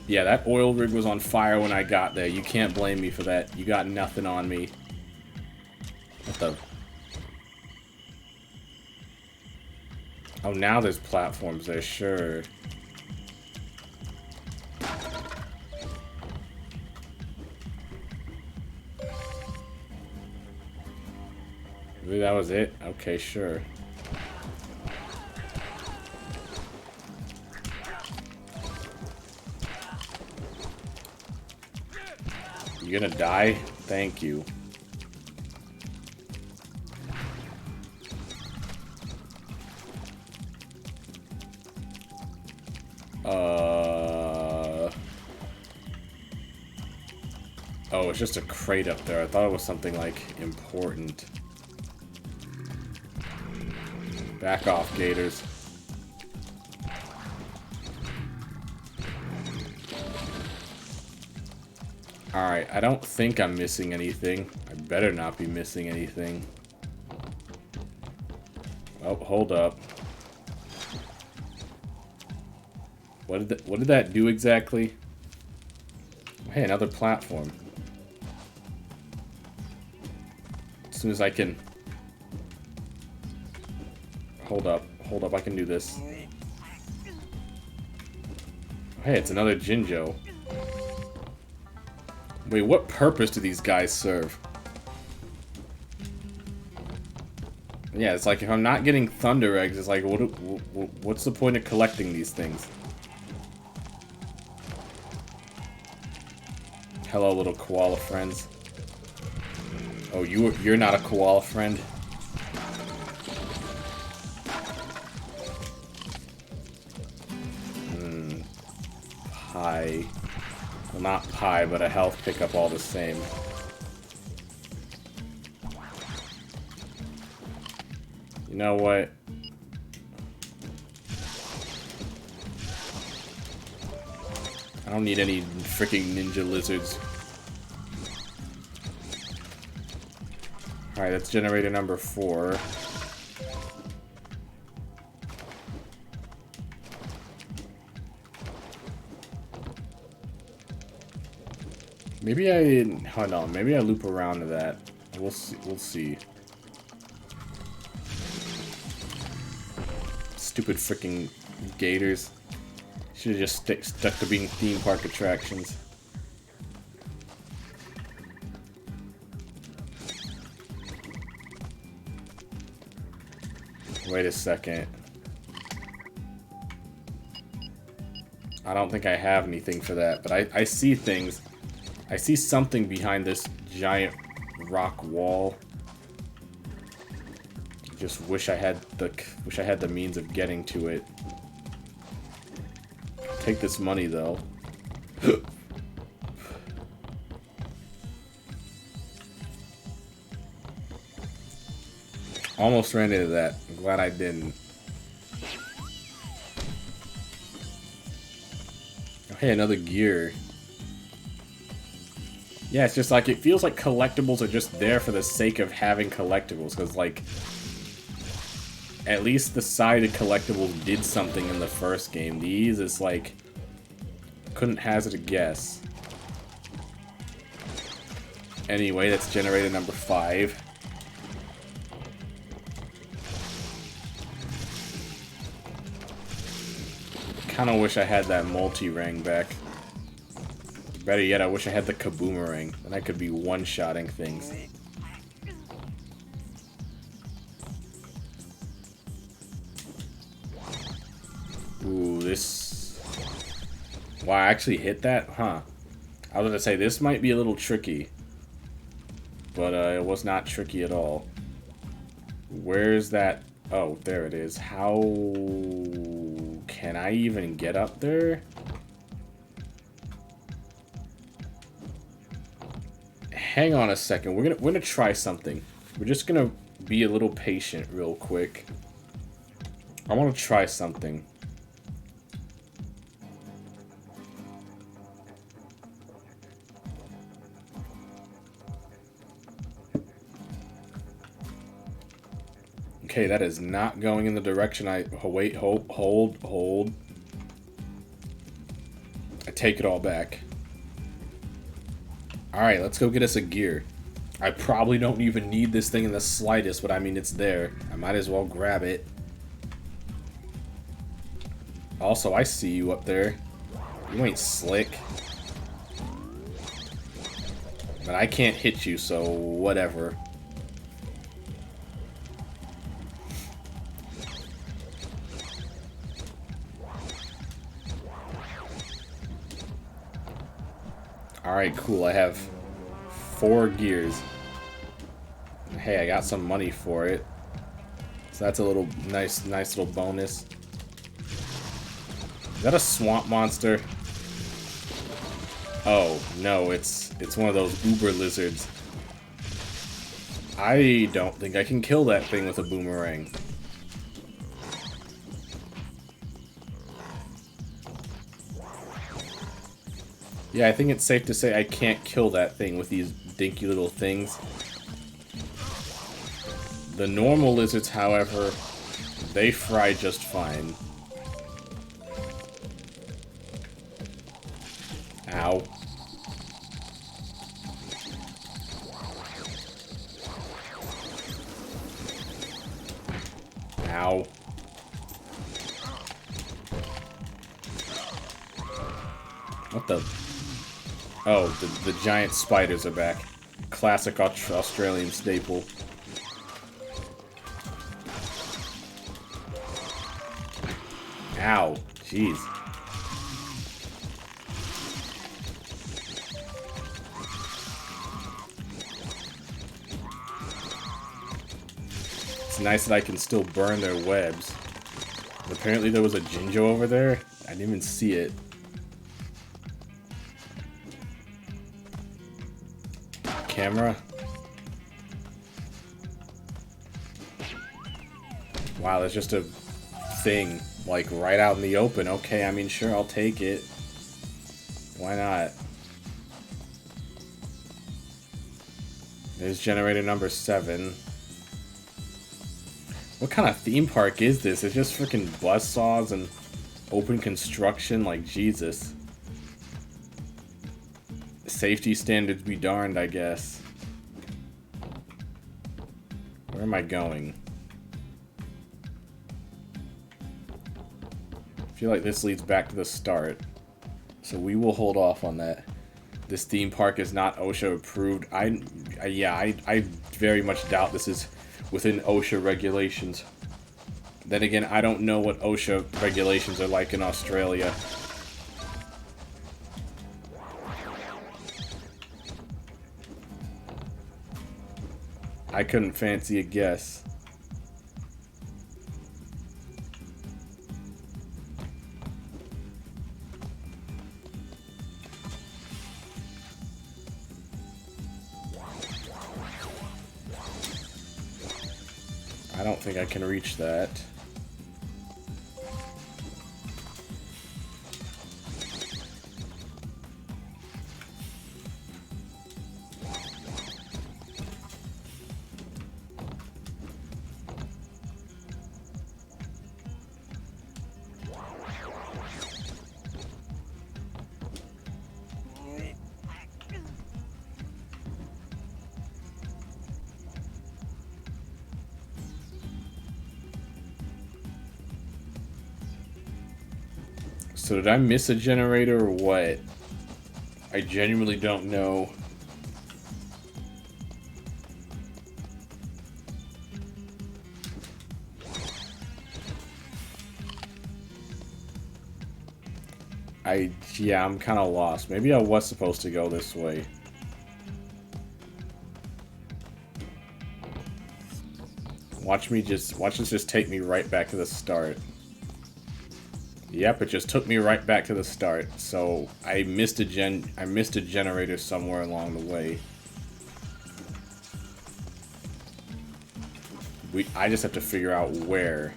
Yeah, that oil rig was on fire when I got there. You can't blame me for that. You got nothing on me. What the... Oh, now there's platforms there, sure. Maybe that was it? Okay, sure. You gonna die? Thank you. Oh, it's just a crate up there. I thought it was something, like, important. Back off, gators. Alright, I don't think I'm missing anything. I better not be missing anything. Oh, hold up. What did that do exactly? Hey, another platform. As soon as I can... Hold up, I can do this. Hey, it's another Jinjo. Wait, what purpose do these guys serve? Yeah, it's like if I'm not getting Thunder Eggs, it's like, what's the point of collecting these things? Hello, little koala friends. Oh, you're not a koala friend? Pie. Well, not pie, but a health pickup all the same. You know what? I don't need any freaking ninja lizards. Alright, that's generator number 4. Maybe I... Hold on, maybe I loop around to that. We'll see. We'll see. Stupid freaking gators. Should have just stuck to being theme park attractions. Wait a second. I don't think I have anything for that, but I see things. I see something behind this giant rock wall. Just wish I had the means of getting to it. Take this money though. Almost ran into that. I'm glad I didn't. Oh, hey, another gear. Yeah, it's just like, it feels like collectibles are just there for the sake of having collectibles, because, like, at least the sided collectibles did something in the first game. These, it's like, couldn't hazard a guess. Anyway, that's generator number 5. Kinda wish I had that multi-ring back. Better yet, I wish I had the kaboomerang, and I could be one-shotting things. this... Wow, I actually hit that? Huh. I was gonna say, this might be a little tricky. But it was not tricky at all. Where's that? Oh, there it is. How can I even get up there? Hang on a second. We're gonna try something. We're just gonna be a little patient real quick. I want to try something. Okay, that is not going in the direction I... Oh, wait, hold. I take it all back. Alright, let's go get us a gear. I probably don't even need this thing in the slightest, but I mean, it's there. I might as well grab it. Also, I see you up there. You ain't slick. But I can't hit you, so whatever. Alright, cool. I have 4 gears. Hey, I got some money for it. So that's a little nice little bonus. Is that a swamp monster? Oh, no, it's one of those uber lizards. I don't think I can kill that thing with a boomerang. Yeah, I think it's safe to say I can't kill that thing with these dinky little things. The normal lizards, however, they fry just fine. Ow. Ow. What the... Oh, the giant spiders are back. Classic Australian staple. Ow. Jeez. It's nice that I can still burn their webs. Apparently there was a Jinjo over there. I didn't even see it. Camera. Wow, there's just a thing, like, right out in the open. Okay, I mean, sure, I'll take it. Why not? There's generator number 7. What kind of theme park is this? It's just freaking buzzsaws and open construction, like, Jesus. Safety standards be darned, I guess. Where am I going? I feel like this leads back to the start. So we will hold off on that. This theme park is not OSHA approved. I very much doubt this is within OSHA regulations. Then again, I don't know what OSHA regulations are like in Australia. I couldn't fancy a guess. I don't think I can reach that. So did I miss a generator or what? I genuinely don't know. Yeah, I'm kind of lost. Maybe I was supposed to go this way. Watch this just take me right back to the start. Yep, it just took me right back to the start. So I missed a generator somewhere along the way. I just have to figure out where.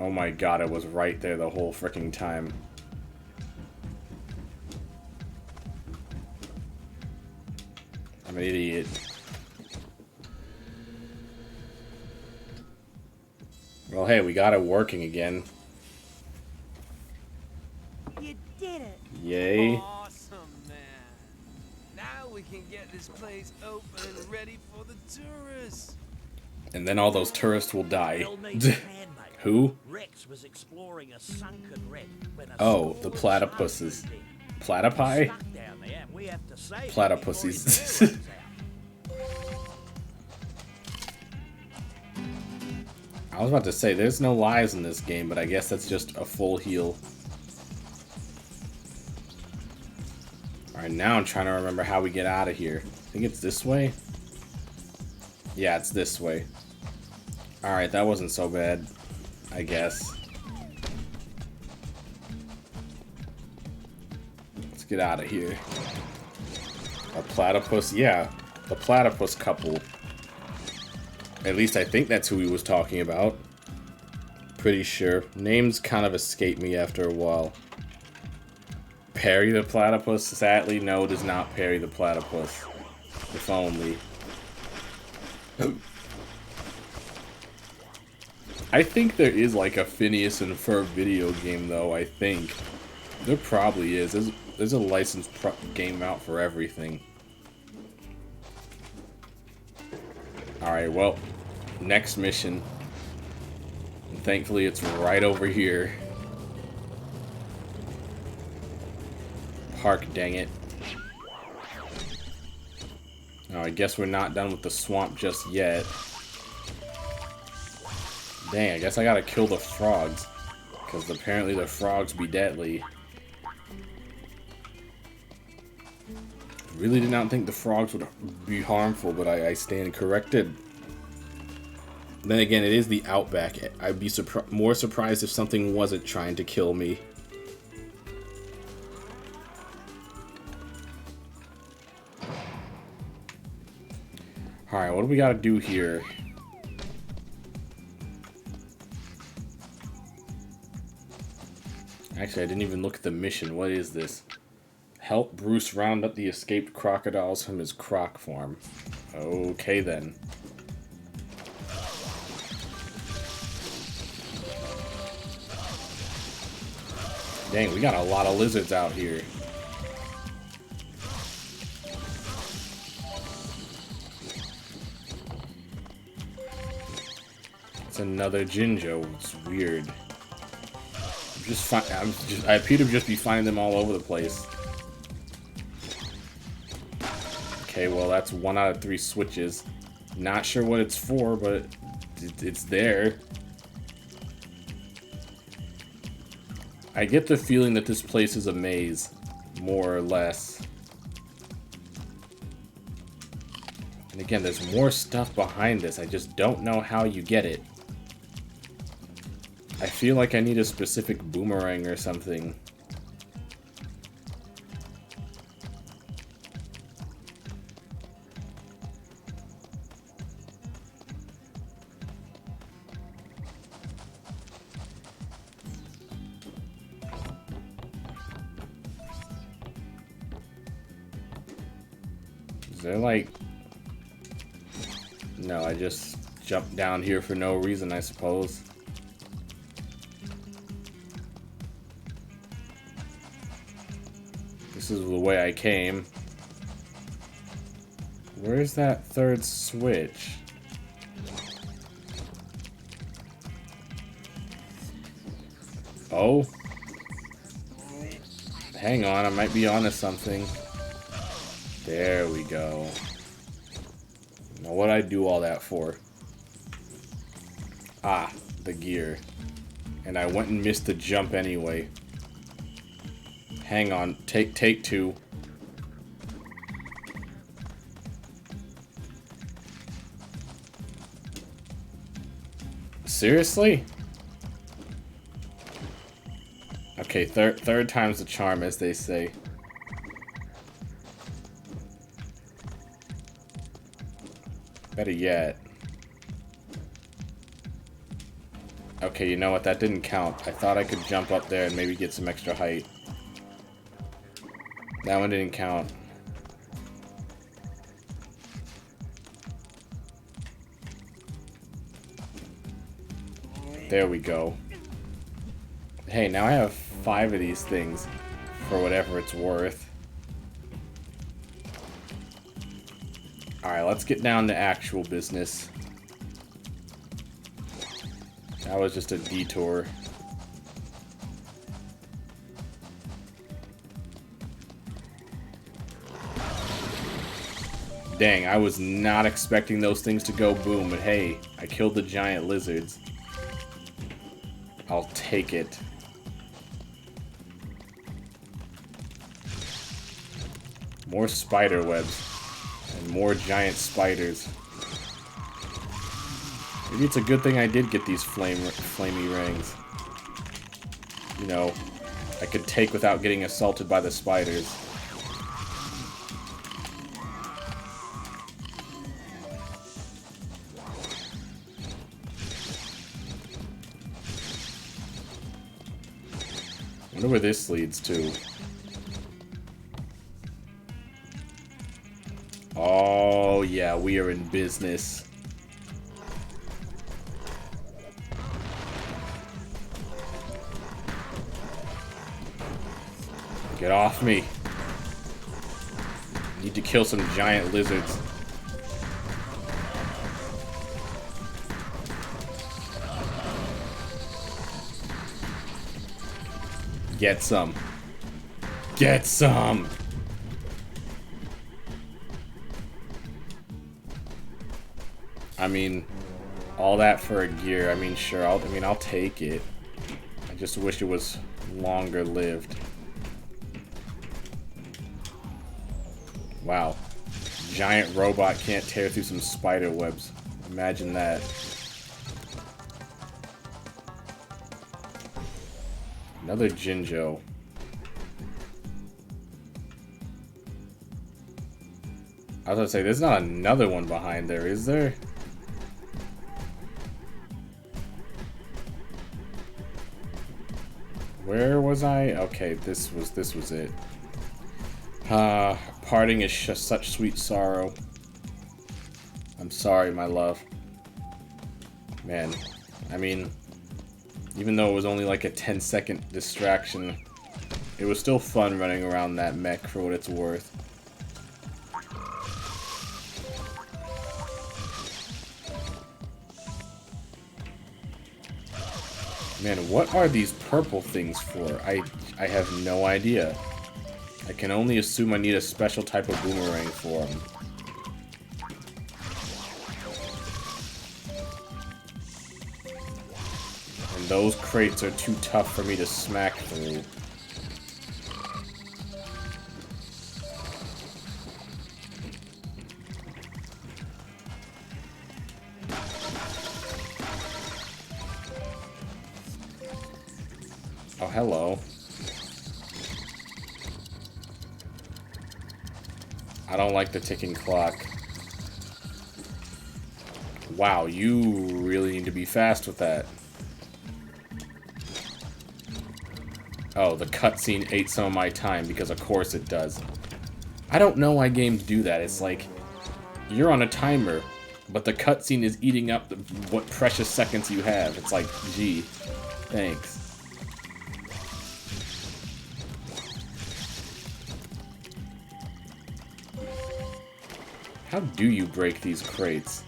Oh my god, it was right there the whole freaking time. I'm an idiot. Well, hey, we got it working again. You did it. Yay. Awesome, man. Now we can get this place open and ready for the tourists. And then all those tourists will die. They'll need a hand, mate. Who? Rex was exploring a sunken wreck when a Oh, score the of platypuses. sailors did. Platypi? Stuck down there, and we have to save him Platypussies. before his air runs out. I was about to say, there's no lives in this game, but I guess that's just a full heal. Alright, now I'm trying to remember how we get out of here. I think it's this way? Yeah, it's this way. Alright, that wasn't so bad, I guess. Let's get out of here. A platypus? Yeah, the platypus couple. At least I think that's who he was talking about. Pretty sure. Names kind of escape me after a while. Perry the platypus? Sadly, no, does not Perry the platypus. If only. I think there is like a Phineas and Ferb video game, though. I think there probably is. There's a licensed game out for everything. Alright, well, next mission. And thankfully, it's right over here. Park, dang it. Oh, I guess we're not done with the swamp just yet. Dang, I guess I gotta kill the frogs. Because apparently the frogs be deadly. Really did not think the frogs would be harmful, but I stand corrected. Then again, it is the Outback. I'd be more surprised if something wasn't trying to kill me. Alright, what do we gotta do here? Actually, I didn't even look at the mission. What is this? Help Bruce round up the escaped crocodiles from his croc farm. Okay, then. Dang, we got a lot of lizards out here. It's another Jinjo. It's weird. I appear to just be finding them all over the place. Okay, well that's 1 out of 3 switches. Not sure what it's for, but it's there. I get the feeling that this place is a maze, more or less. And again, there's more stuff behind this. I just don't know how you get it. I feel like I need a specific boomerang or something. Is there like... No, I just jumped down here for no reason, I suppose. This is the way I came. Where's that third switch? Oh? Hang on, I might be onto something. There we go. Now what'd I do all that for? Ah, the gear. And I went and missed the jump anyway. Hang on. Take two. Seriously? Okay, third time's the charm, as they say. Better yet. Okay, you know what? That didn't count. I thought I could jump up there and maybe get some extra height. That one didn't count. There we go. Hey, now I have 5 of these things for whatever it's worth. Alright, let's get down to actual business. That was just a detour. Dang, I was not expecting those things to go boom, but hey, I killed the giant lizards. I'll take it. More spider webs. And more giant spiders. Maybe it's a good thing I did get these flamey rings. You know, I could take without getting assaulted by the spiders. I wonder where this leads to. Oh, yeah, we are in business. Get off me. Need to kill some giant lizards. Get some. Get some! I mean, all that for a gear. I mean, sure, I'll take it. I just wish it was longer lived. Wow. Giant robot can't tear through some spider webs. Imagine that. Another Jinjo. I was gonna say, there's not another one behind there, is there? Where was I? Okay, this was it. Parting is such sweet sorrow. I'm sorry, my love. Man, I mean, even though it was only like a 10-second distraction, it was still fun running around that mech for what it's worth. Man, what are these purple things for? I have no idea. I can only assume I need a special type of boomerang for them. And those crates are too tough for me to smack through. Oh, hello. I don't like the ticking clock. Wow, you really need to be fast with that. Oh, the cutscene ate some of my time, because of course it does. I don't know why games do that. It's like, you're on a timer, but the cutscene is eating up what precious seconds you have. It's like, gee, thanks. How do you break these crates?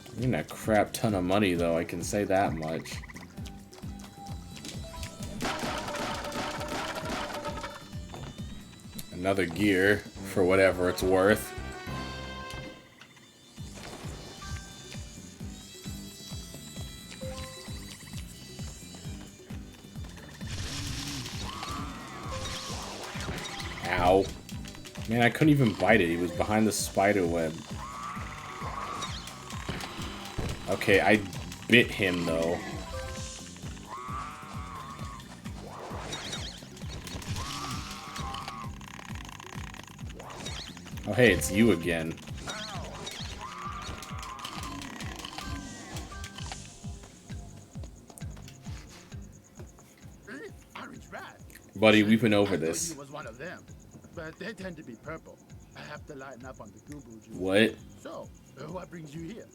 I'm getting a crap ton of money, though, I can say that much. Another gear for whatever it's worth. Ow. Man, I couldn't even bite it. He was behind the spider web. Okay, I bit him though. Oh hey, it's you again. Orange rat. Buddy, we've been over I thought this. you was one of them, but they tend to be purple. I have to lighten up on the goo-goo juice. What? So, what brings you here?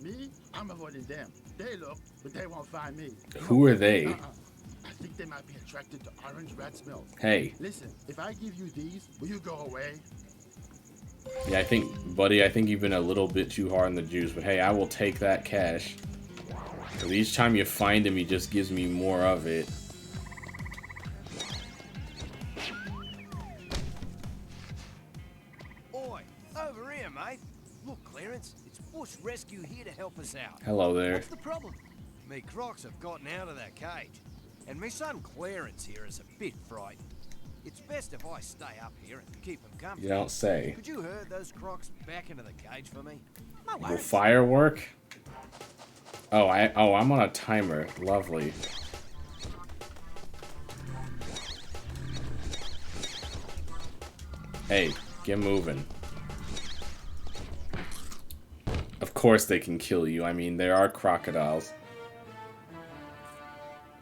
Me? I'm avoiding them. They look, but they won't find me. Who are they? I think they might be attracted to orange rat smell. Hey. Listen, if I give you these, will you go away? Yeah, I think, buddy, I think you've been a little bit too hard on the juice, but hey, I will take that cash. 'Cause each time you find him, he just gives me more of it. Oi, over here, mate. Look, Clarence, it's Bush Rescue here to help us out. Hello there. What's the problem? Me crocs have gotten out of that cage, and me son Clarence here is a bit frightened. It's best if I stay up here and keep him company. You don't say. Could you herd those crocs back into the cage for me? No Will worries. firework? Oh, I'm on a timer. Lovely. Hey, get moving. Of course they can kill you. I mean, there are crocodiles.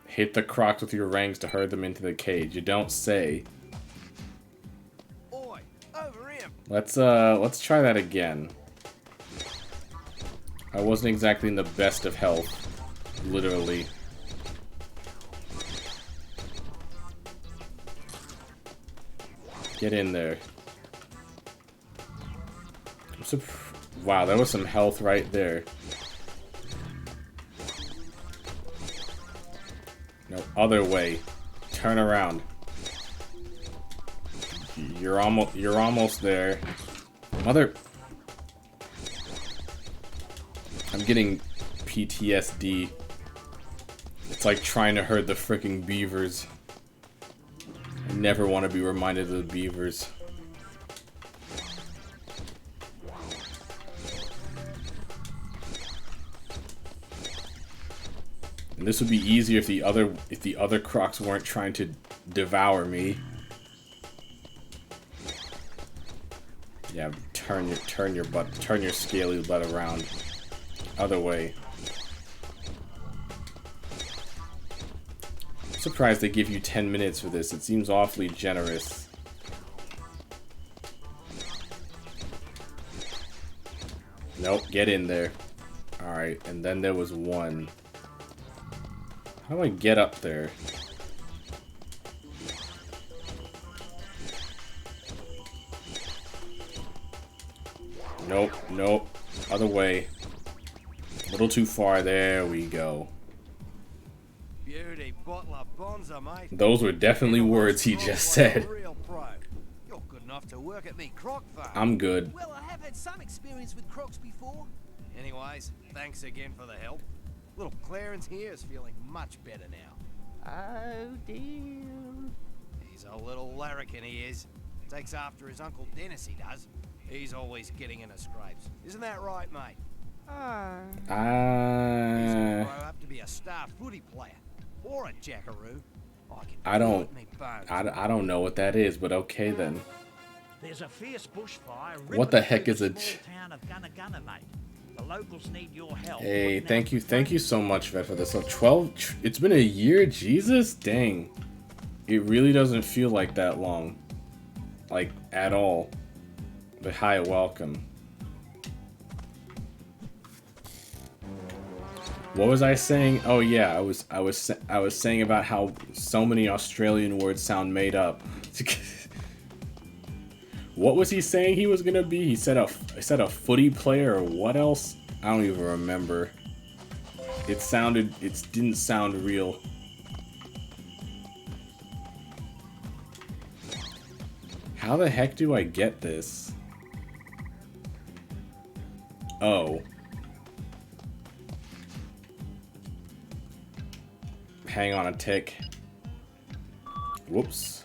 Hit the crocs with your rangs to herd them into the cage. You don't say. Oi, over here. Let's try that again. I wasn't exactly in the best of health. Literally. Get in there. Wow, there was some health right there. No, other way. Turn around. You're almost there. Mother. I'm getting PTSD. It's like trying to herd the freaking beavers. I never want to be reminded of the beavers. And this would be easier if the other crocs weren't trying to devour me. Yeah, turn your scaly butt around. Other way. I'm surprised they give you 10 minutes for this. It seems awfully generous. Nope, get in there. Alright, and then there was one. How do I get up there? Nope, nope. Other way. A little too far. There we go. Beauty bottle of Bonza, mate. Those were definitely words he just said. Real pro. You're good enough to work at me croc farm. I'm good. Well, I have had some experience with crocs before. Anyways, thanks again for the help. Little Clarence here is feeling much better now. Oh dear. He's a little larrikin, he is. Takes after his Uncle Dennis, he does. He's always getting into scrapes. Isn't that right, mate? He's gonna grow up to be a star footy player. Or a jackaroo. I don't know what that is, but okay then. There's a fierce bushfire. What the heck is a town of Gunna, mate. The locals need your help. Hey, thank you so much, Vet, for this. So 12, it's been a year, Jesus, dang. It really doesn't feel like that long, like at all. But hi, welcome. What was I saying? Oh yeah, I was saying about how so many Australian words sound made up. What was he saying he was gonna be? He said a footy player or what else? I don't even remember. It didn't sound real. How the heck do I get this? Oh. Hang on a tick. Whoops.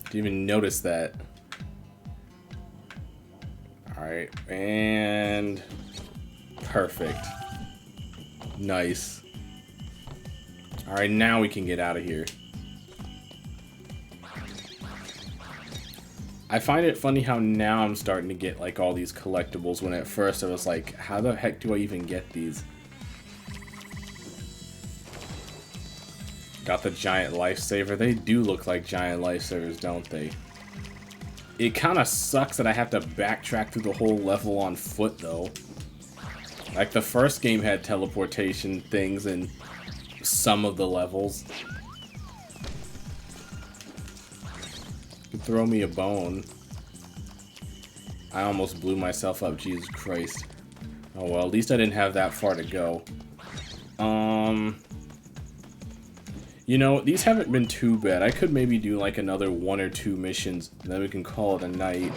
Didn't even notice that. Alright, and... perfect. Nice. Alright, now we can get out of here. I find it funny how now I'm starting to get like all these collectibles when at first I was like, how the heck do I even get these? Got the giant lifesaver. They do look like giant lifesavers, don't they? It kind of sucks that I have to backtrack through the whole level on foot though. Like the first game had teleportation things in some of the levels. Throw me a bone. I almost blew myself up, Jesus Christ. Oh well, at least I didn't have that far to go. You know, these haven't been too bad. I could maybe do like another 1 or 2 missions, and then we can call it a night.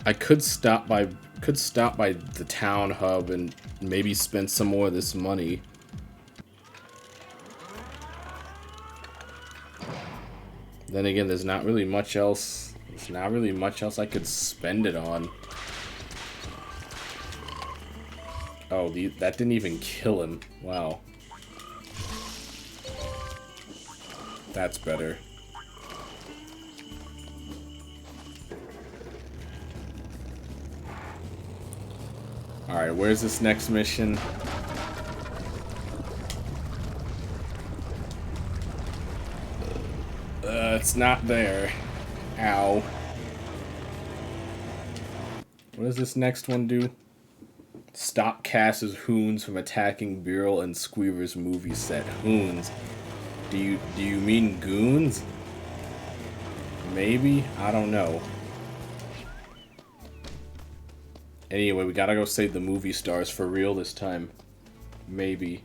I could stop by the town hub and maybe spend some more of this money. Then again, there's not really much else. There's not really much else I could spend it on. Oh, that didn't even kill him. Wow. That's better. Alright, where's this next mission? It's not there. Ow. What does this next one do? Stop Cass's Hoons from attacking Beryl and Squeaver's movie set. Hoons. Do you mean goons? Maybe? I don't know. Anyway, we gotta go save the movie stars for real this time. Maybe.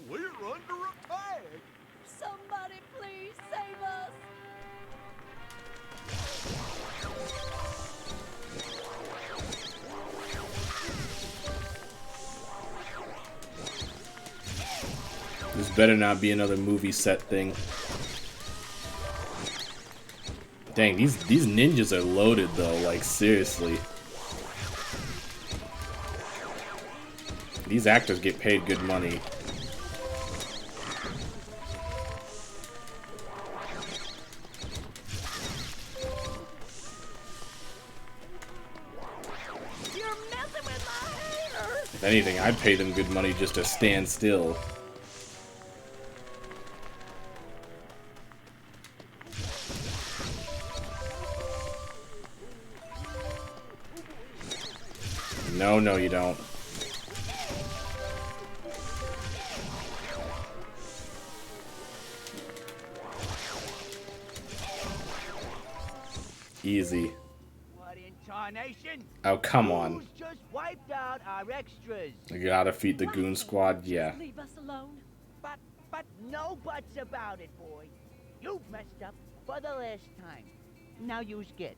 We're under attack! Somebody please save us! This better not be another movie set thing. Dang, these ninjas are loaded though, like seriously. These actors get paid good money. You're messing with my hair! If anything, I'd pay them good money just to stand still. No, you don't. Easy. What in tarnation? Oh, come on. Who's just wiped out our extras? I gotta defeat the goon squad, yeah. Leave us alone. But no buts about it, boy. You've messed up for the last time. Now you's get.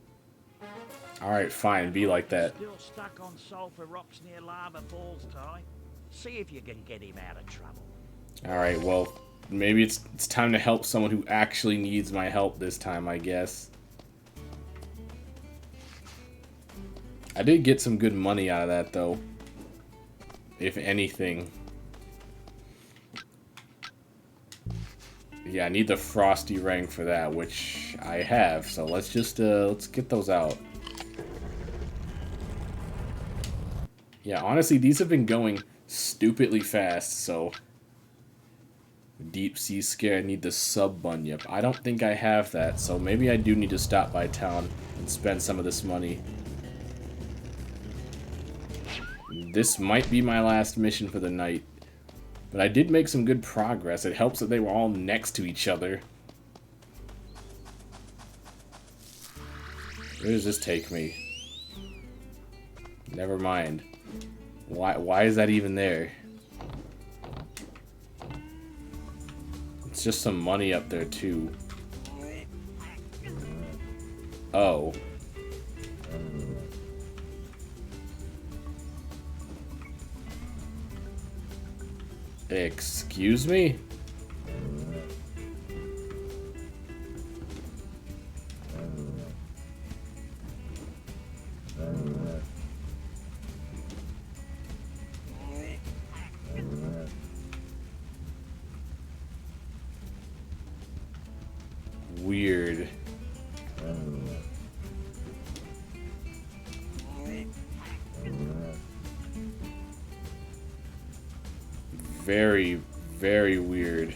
Alright, fine, be like that. Still stuck on sulfur rocks near lava falls, Ty. See if you can get him out of trouble. Alright, well, maybe it's time to help someone who actually needs my help this time, I guess. I did get some good money out of that, though. If anything. Yeah, I need the Frosty rank for that, which I have. So let's just, let's get those out. Yeah, honestly, these have been going stupidly fast, so... Deep Sea Scare, I need the Sub Bunyip. I don't think I have that, so maybe I do need to stop by town and spend some of this money. This might be my last mission for the night. But I did make some good progress. It helps that they were all next to each other. Where does this take me? Never mind. Why is that even there? It's just some money up there too. Oh. Excuse me? Weird. Very, very weird.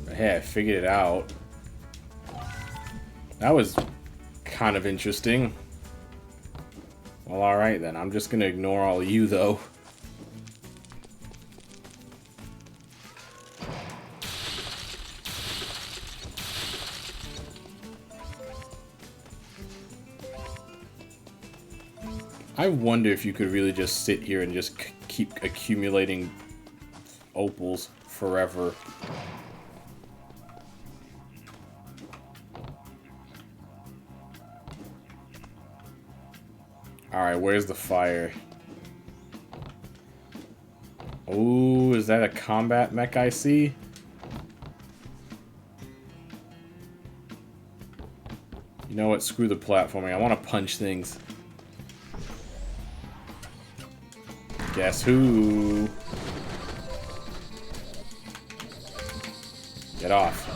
Hey, I figured it out. That was kind of interesting. Well, alright then. I'm just gonna ignore all of you, though. I wonder if you could really just sit here and just keep accumulating opals forever. Alright, where's the fire? Ooh, is that a combat mech I see? You know what? Screw the platforming. I want to punch things. Guess who? Get off.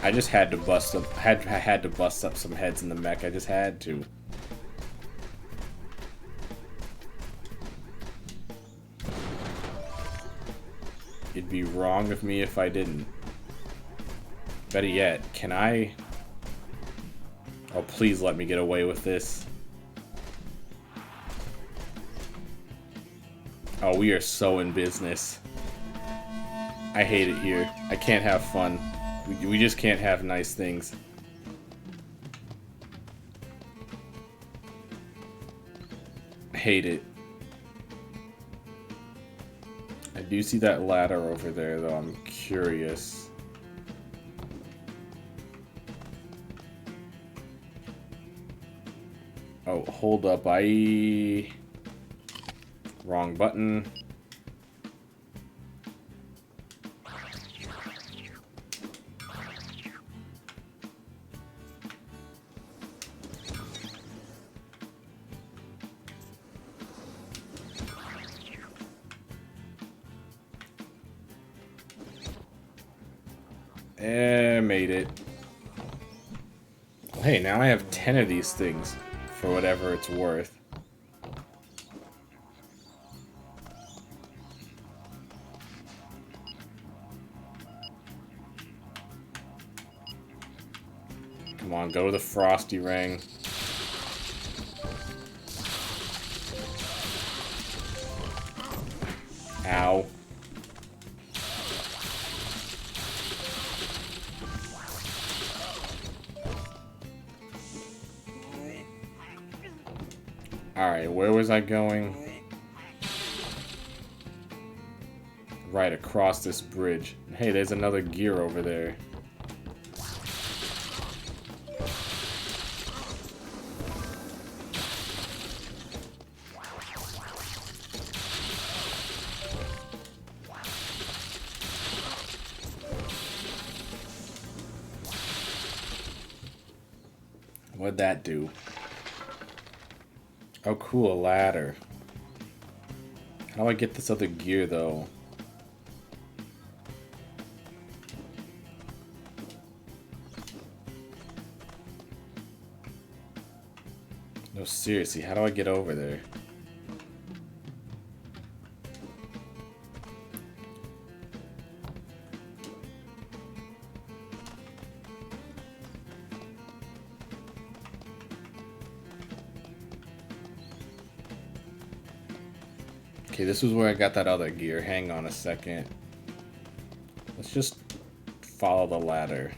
I just had to bust up. Had to bust up some heads in the mech. I just had to. It'd be wrong of me if I didn't. Better yet, can I? Oh, please let me get away with this. Oh, we are so in business. I hate it here. I can't have fun. We just can't have nice things. I hate it. I do see that ladder over there, though. I'm curious. Oh, hold up. Wrong button. Made it. Hey, now I have 10 of these things, for whatever it's worth. Come on, go to the frosty ring. Ow. Alright, where was I going? Right across this bridge. Hey, there's another gear over there. What'd that do? Oh, cool, a ladder. How do I get this other gear, though? No, seriously, how do I get over there? Okay, this is where I got that other gear. Hang on a second. Let's just follow the ladder.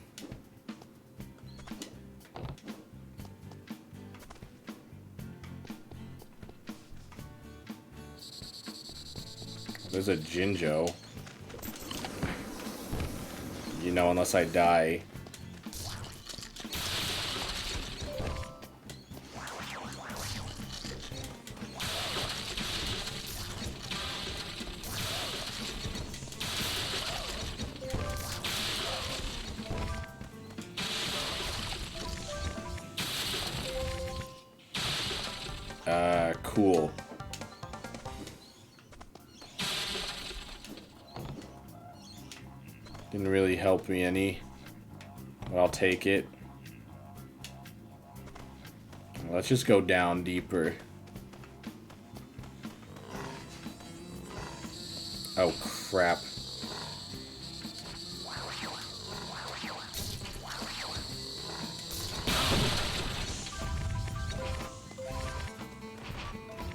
There's a Jinjo. You know, unless I die. Cool. Didn't really help me any, but I'll take it. Let's just go down deeper. Oh, crap.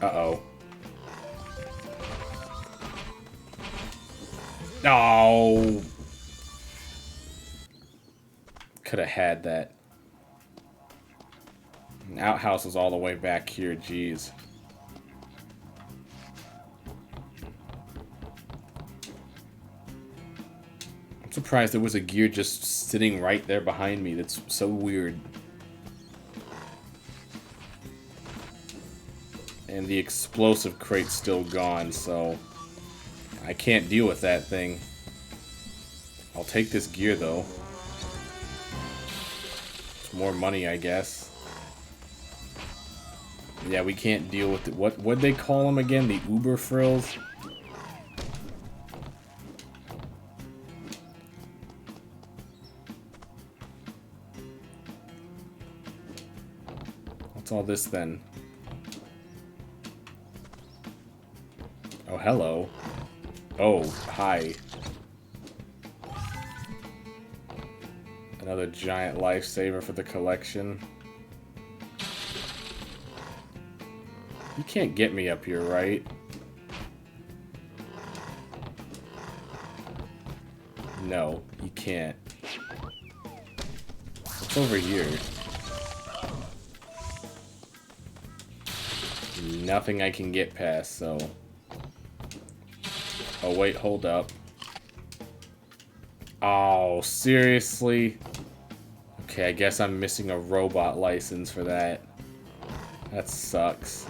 Uh-oh. No. Could have had that. An outhouse is all the way back here, jeez. I'm surprised there was a gear just sitting right there behind me. That's so weird. And the explosive crate's still gone, so I can't deal with that thing. I'll take this gear, though. It's more money, I guess. Yeah, we can't deal with it. What'd they call them again? The Uber frills? What's all this, then? Oh, hello. Oh, hi. Another giant lifesaver for the collection. You can't get me up here, right? No, you can't. What's over here? Nothing I can get past, so... Oh, wait, hold up. Oh, seriously? Okay, I guess I'm missing a robot license for that. That sucks.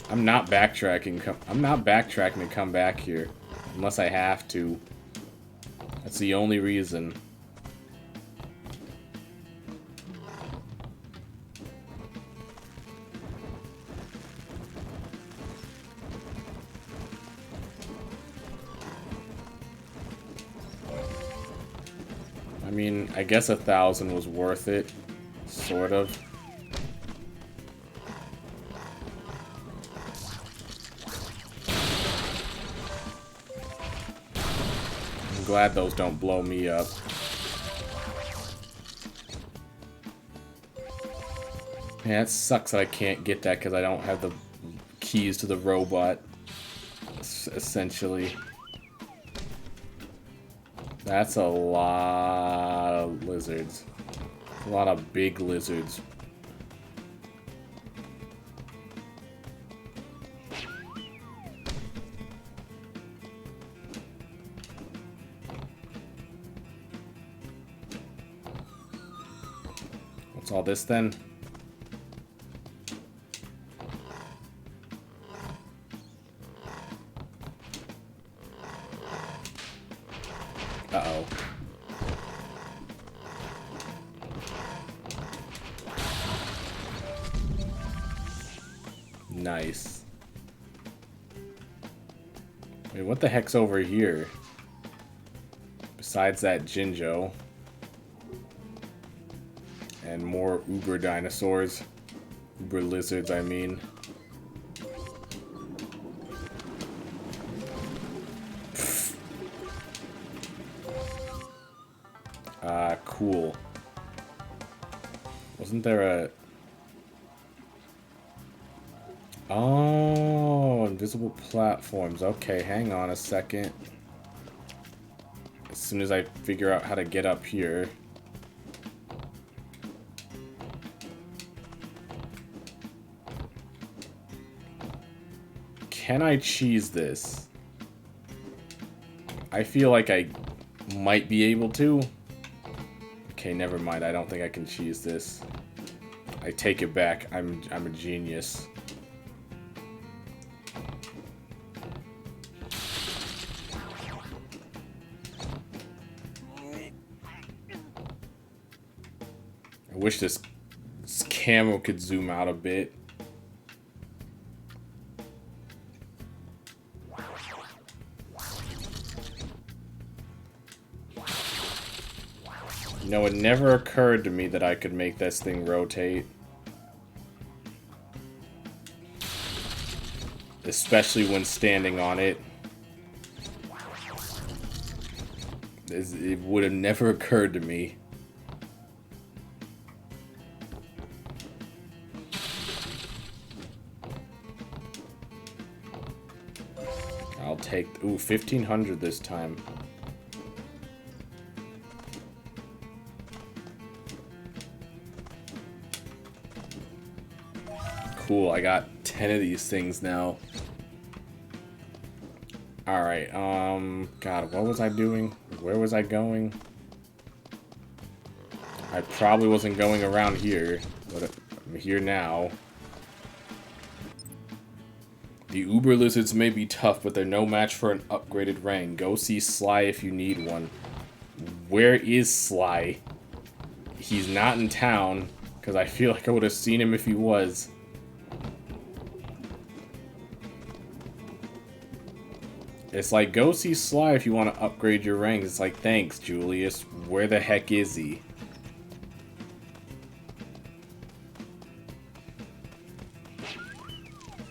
I'm not backtracking to come back here. Unless I have to. That's the only reason. I mean, I guess 1,000 was worth it. Sort of. I'm glad those don't blow me up. Yeah, it sucks that I can't get that because I don't have the keys to the robot, essentially. That's a lot of lizards. A lot of big lizards. What's all this then? Uh-oh. Nice. Wait, what the heck's over here? Besides that Jinjo. And more Uber dinosaurs. Uber lizards, I mean. Cool. Wasn't there a... Oh, invisible platforms. Okay, hang on a second. As soon as I figure out how to get up here. Can I cheese this? I feel like I might be able to. Okay, never mind. I don't think I can cheese this. I take it back. I'm a genius. I wish this camera could zoom out a bit. You know, it never occurred to me that I could make this thing rotate. Especially when standing on it. It would have never occurred to me. I'll take... Ooh, 1,500 this time. Cool, I got 10 of these things now. Alright, God, what was I doing? Where was I going? I probably wasn't going around here, but I'm here now. The Uber Lizards may be tough, but they're no match for an upgraded Rang. Go see Sly if you need one. Where is Sly? He's not in town, because I feel like I would have seen him if he was. It's like, go see Sly if you want to upgrade your ranks. It's like, thanks, Julius. Where the heck is he?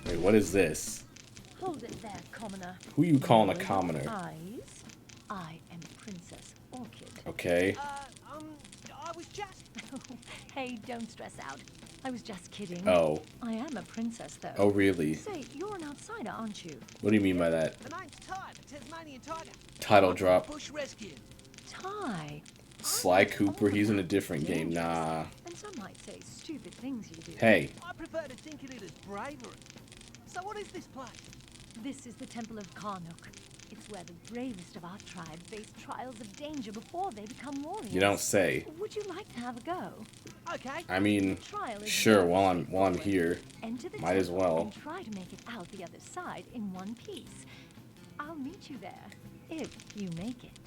Wait, what is this? Hold it there, commoner. Who you calling a commoner? Eyes. I am Princess Orchid. Okay. I was just... Hey, don't stress out. I was just kidding. Oh. I am a princess, though. Oh, really? Say, you're an outsider, aren't you? What do you mean by that? My name's Ty, the Tasmanian Tiger. Title drop. Bush rescue. Ty. Sly Cooper, he's in a different game. Nah. And some might say stupid things you do. Hey. I prefer to think of it as bravery. So what is this place? This is the Temple of Karnuk. It's where the bravest of our tribe face trials of danger before they become warriors. You don't say. Would you like to have a go? Okay. I mean, Trial is sure, very while I'm straightforward. here. Enter the Might as temple well. and try to make it out the other side in one piece. I'll meet you there, if you make it.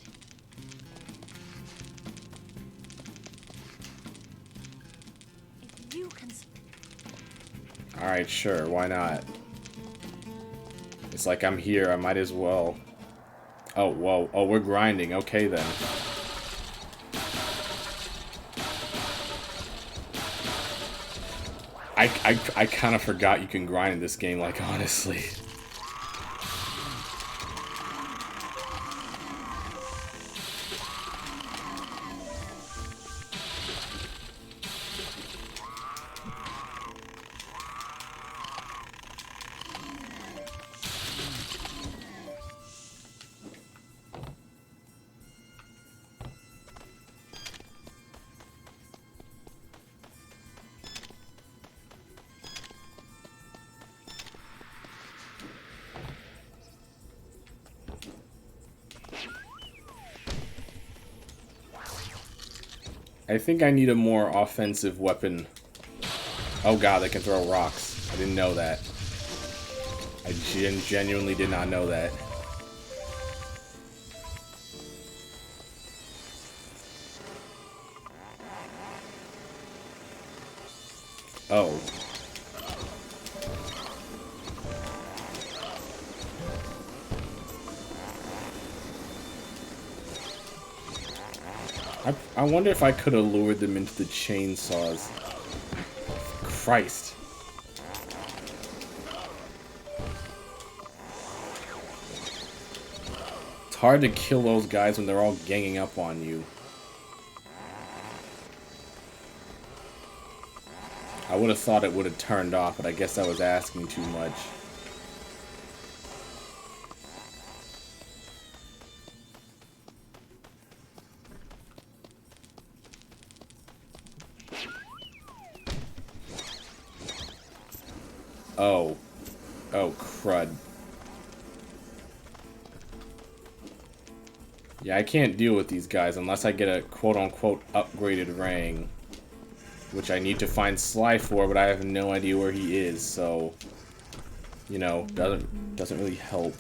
If you can... Alright, sure, why not? It's like I'm here, I might as well. Oh, whoa. Oh, we're grinding. Okay, then. I kind of forgot you can grind in this game, like, honestly. I think I need a more offensive weapon. Oh god, they can throw rocks. I didn't know that. I genuinely did not know that. Oh. I wonder if I could have lured them into the chainsaws. Christ. It's hard to kill those guys when they're all ganging up on you. I would have thought it would have turned off, but I guess I was asking too much. Oh. Oh, crud. Yeah, I can't deal with these guys unless I get a quote-unquote upgraded rang. Which I need to find Sly for, but I have no idea where he is, so... You know, doesn't really help.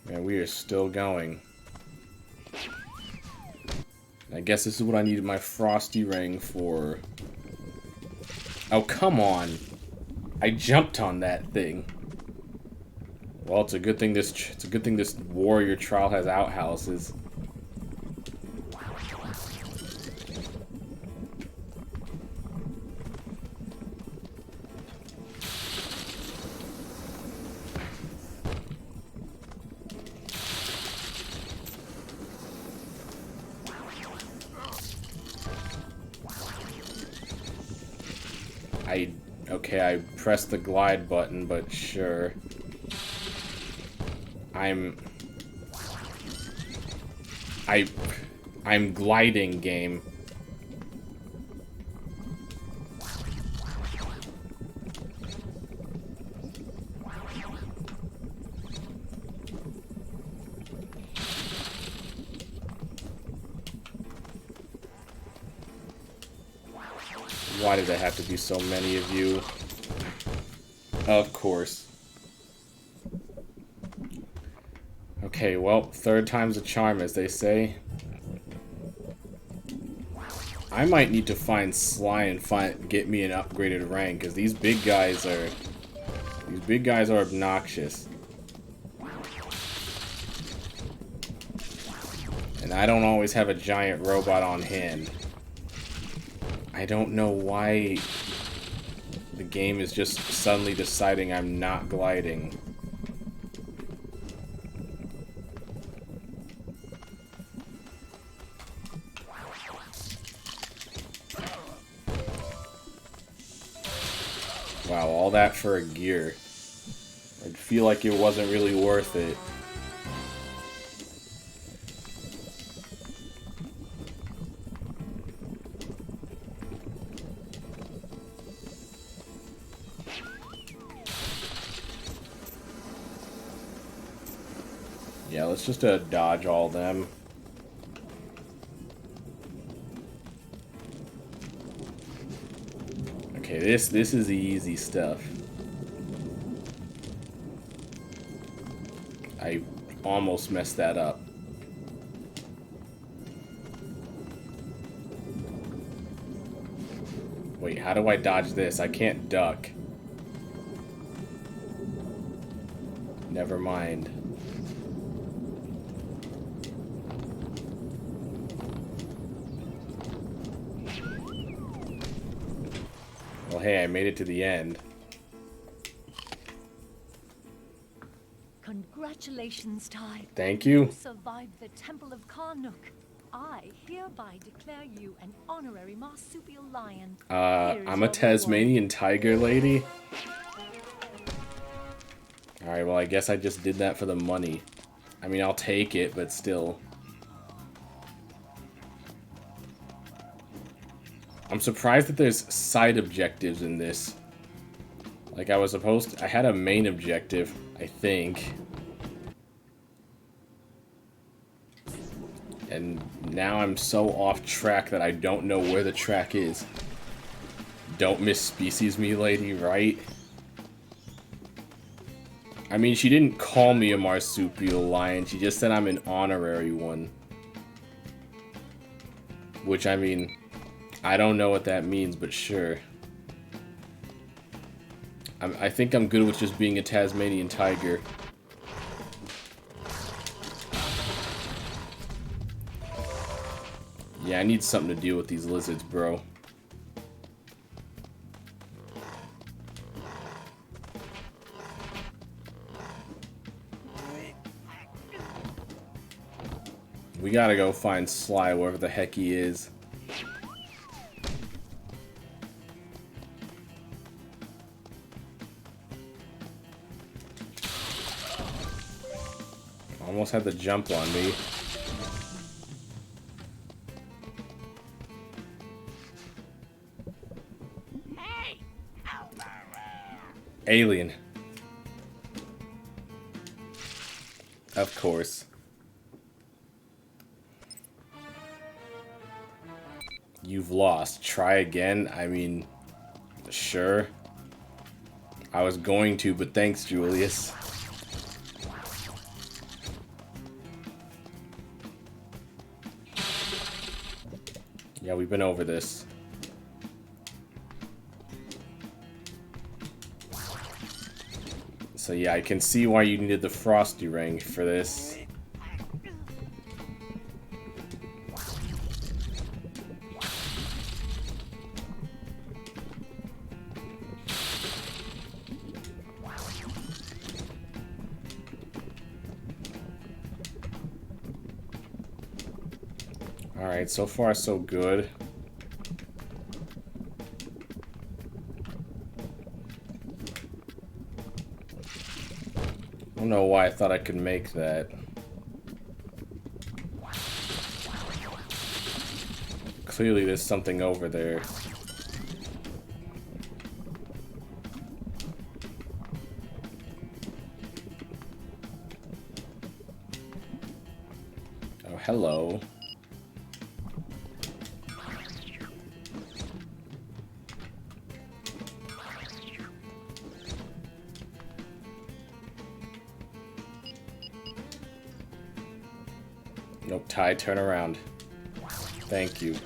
Man, we are still going. I guess this is what I needed my Frosty Ring for. Oh, come on! I jumped on that thing. Well, it's a good thing this warrior trial has outhouses. Okay, I pressed the glide button, but sure. I'm gliding, game. Why did there have to be so many of you? Of course. Okay, well, third time's a charm, as they say. I might need to find Sly and get me an upgraded rank, because these big guys are obnoxious. And I don't always have a giant robot on hand. I don't know why the game is just suddenly deciding I'm not gliding. Wow, all that for a gear. I feel like it wasn't really worth it. Yeah, let's just dodge all them. Okay, this is the easy stuff. I almost messed that up. Wait, how do I dodge this? I can't duck. Never mind. Well, hey, I made it to the end. Congratulations, Ty. Thank you. You survived the Temple of Karnuk. I hereby declare you an honorary marsupial lion. I'm a Tasmanian tiger lady. Alright, well, I guess I just did that for the money. I mean, I'll take it, but still. I'm surprised that there's side objectives in this. Like, I had a main objective, I think. And now I'm so off track that I don't know where the track is. Don't miss-species me, lady, right? I mean, she didn't call me a marsupial lion, she just said I'm an honorary one. Which, I mean, I don't know what that means, but sure. I think I'm good with just being a Tasmanian tiger. Yeah, I need something to deal with these lizards, bro. We gotta go find Sly, wherever the heck he is. almost had the jump on me. Hey! Alien. Of course. You've lost. Try again? I mean, sure. I was going to, but thanks, Julius. Yeah, we've been over this. So yeah, I can see why you needed the Frosty Ring for this. Alright, so far so good. I don't know why I thought I could make that. Clearly there's something over there. Oh, hello. Nope, Ty, turn around. Thank you.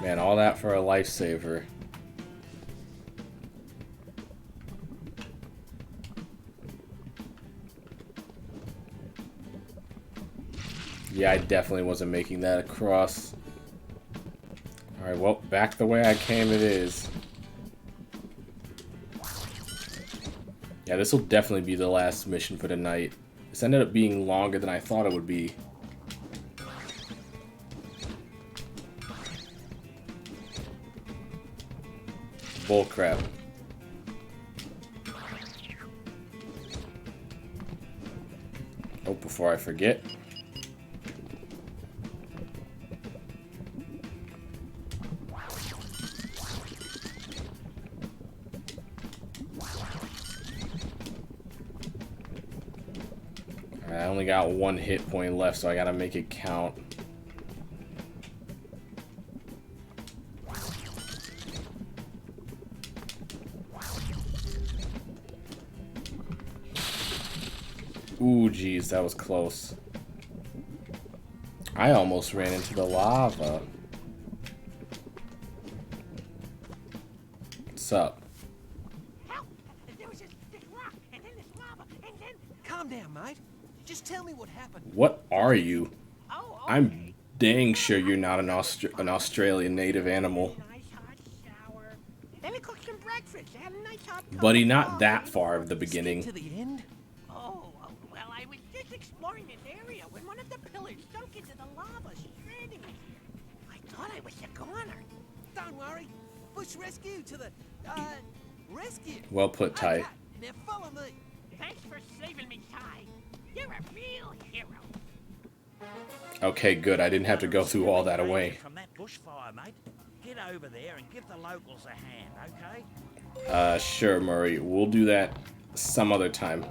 Man, all that for a lifesaver. Yeah, I definitely wasn't making that across. Alright, well, back the way I came it is. Yeah, this will definitely be the last mission for the night. This ended up being longer than I thought it would be. Bullcrap. Oh, before I forget. I only got one hit point left, so I gotta make it count. Ooh, geez, that was close. I almost ran into the lava. What's up? Help! There was this big rock, and then this lava, and then... Calm down, mate. Just tell me what happened. What are you? Oh, okay. I'm dang sure you're not an Australian native animal. Nice hot shower. Then we cooked some breakfast. Had a nice hot cup Buddy, of not coffee. that far of the beginning. To the end? Oh, well, I was just exploring this area when one of the pillars sunk into the lava, stranding me. I thought I was a goner. Don't worry. Bush rescue to the, rescue. Well put, Ty. Okay, now follow me. Thanks for saving me, Ty. You're a real hero. Okay, good. I didn't have to go through all that away. From that bushfire, mate. Get over there and give the locals a hand, okay? Sure, Murray. We'll do that some other time.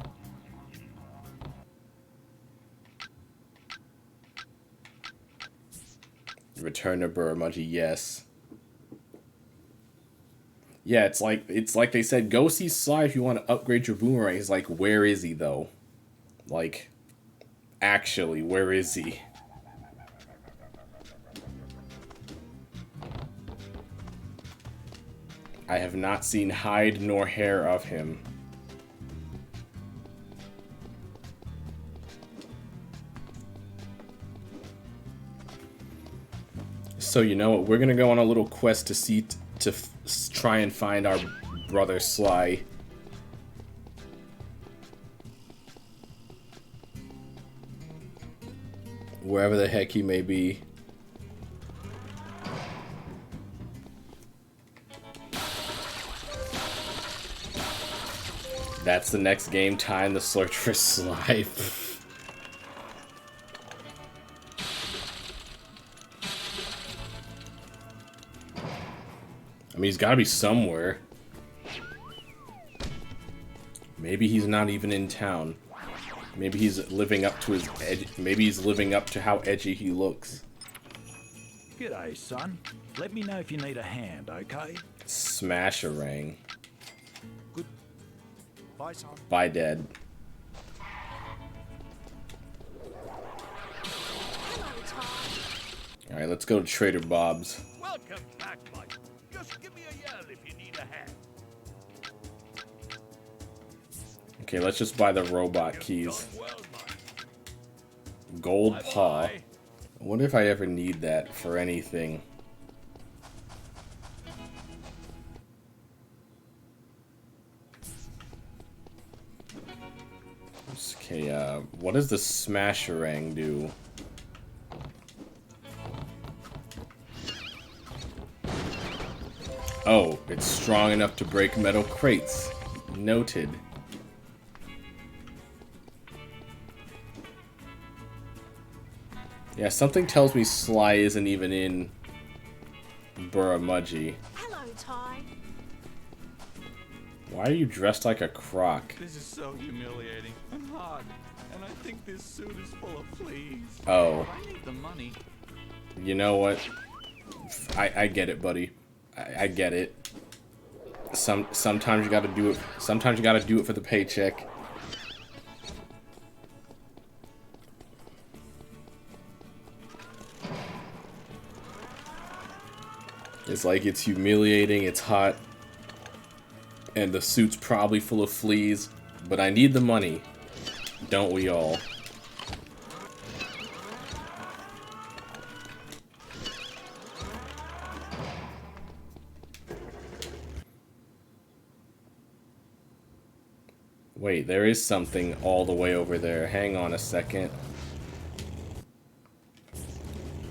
Return to Burmudgy, yes. Yeah, it's like they said, go see Sly if you want to upgrade your boomerang. It's like, where is he though? Like, actually, where is he? I have not seen hide nor hair of him. So you know what? We're gonna go on a little quest to see to try and find our brother Sly. Wherever the heck he may be. That's the next game, time to search for slime. I mean, he's gotta be somewhere. Maybe he's not even in town. Maybe he's living up to his edge. Maybe he's living up to how edgy he looks. G'day, son. Let me know if you need a hand, okay? Smash-a-rang. Good. Bye, son. Bye, Dad. Alright, let's go to Trader Bob's. Welcome back, mate. Just give me a yell if you need a hand. Okay, let's just buy the robot keys. Gold paw. I wonder if I ever need that for anything. Okay, what does the Smash-a-rang do? Oh, it's strong enough to break metal crates. Noted. Yeah, something tells me Sly isn't even in Buramudgy. Hello, Ty. Why are you dressed like a croc? This is so humiliating. I'm hot, and I think this suit is full of fleas. Oh. I need the money. You know what? I get it, buddy. I get it. Sometimes you gotta do it. Sometimes you gotta do it for the paycheck. It's like it's humiliating, it's hot, and the suit's probably full of fleas, but I need the money. Don't we all? Wait, there is something all the way over there. Hang on a second.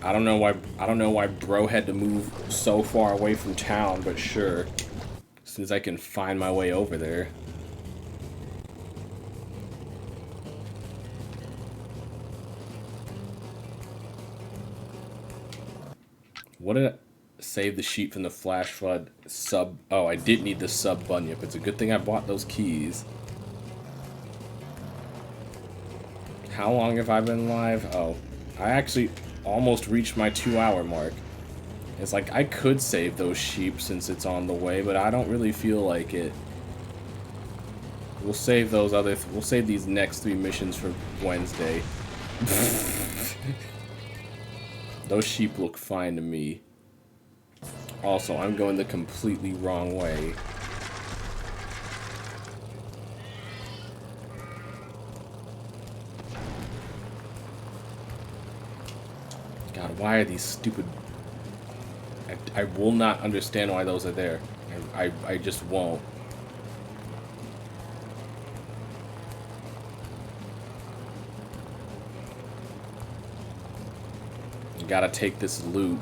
I don't know why bro had to move so far away from town, but sure. As soon as I can find my way over there. What did I save the sheep from the flash flood? Oh, I did need the sub bunyip. It's a good thing I bought those keys. How long have I been live? Oh, I actually almost reached my 2-hour mark. It's like I could save those sheep since it's on the way, but I don't really feel like it. We'll save those we'll save these next 3 missions for Wednesday. Those sheep look fine to me. Also, I'm going the completely wrong way. God, why are these stupid... I will not understand why those are there. I just won't. You gotta take this loop.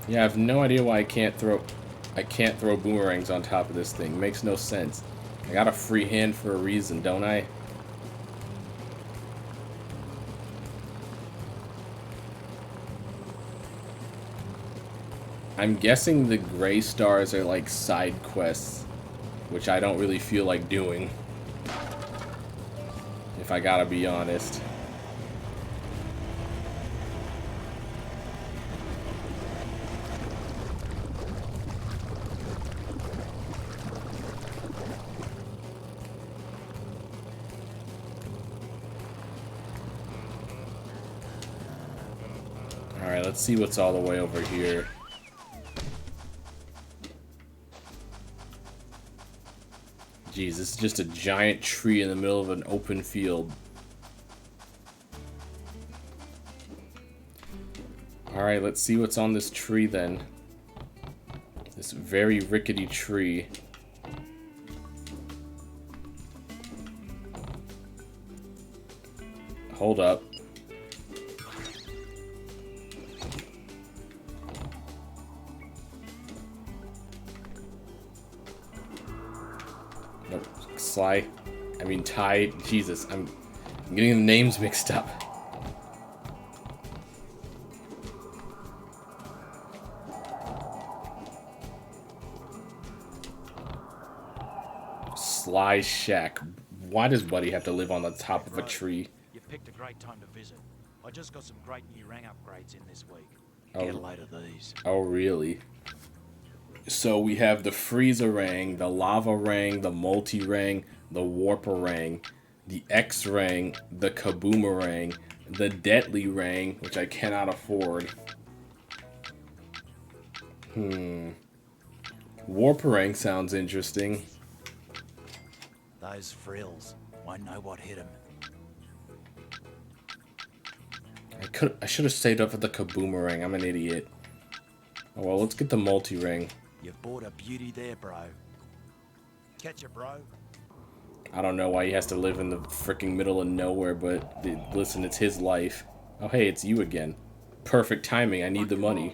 Yeah, I have no idea why I can't throw boomerangs on top of this thing. Makes no sense. I got a free hand for a reason, don't I? I'm guessing the gray stars are like side quests, which I don't really feel like doing, if I gotta be honest. Alright, let's see what's all the way over here. Jeez, this is just a giant tree in the middle of an open field. Alright, let's see what's on this tree then. This very rickety tree. Hold up. Nope. Sly. I mean Ty. Jesus, I'm getting the names mixed up. Sly Shack. Why does Buddy have to live on the top of a tree? You picked a great time to visit. I just got some great new rang upgrades in this week. Oh. Get a load of these. Oh, really? So we have the Freezer Rang, the Lava Rang, the Multi Rang, the Warparang, the X Rang, the Kaboomerang, the Deadly Rang, which I cannot afford. Warparang sounds interesting. Those frills. Won't know what hit them. I should have stayed up for the Kaboomerang. I'm an idiot. Oh well, let's get the Multi Rang. You've bought a beauty there, bro. Catch it, bro. I don't know why he has to live in the freaking middle of nowhere, but listen, it's his life. Oh hey, it's you again. Perfect timing. I need the money.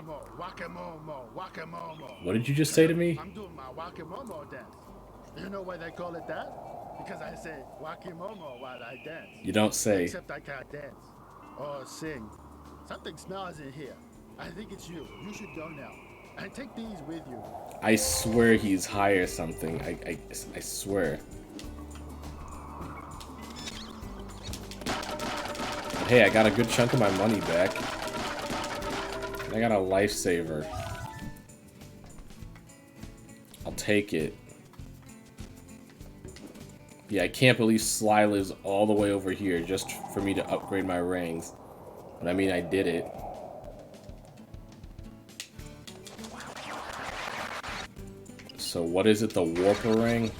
What did you just say to me? I'm doing my Wakamomo dance. You know why they call it that? Because I say Wakamomo while I dance. You don't say. Except I can't dance or sing. Something smells in here. I think it's you. You should go now. And take these with you. I swear he's high or something. I swear. But hey, I got a good chunk of my money back. And I got a lifesaver. I'll take it. Yeah, I can't believe Sly lives all the way over here just for me to upgrade my rings. But I mean, I did it. So what is it, the Warparang?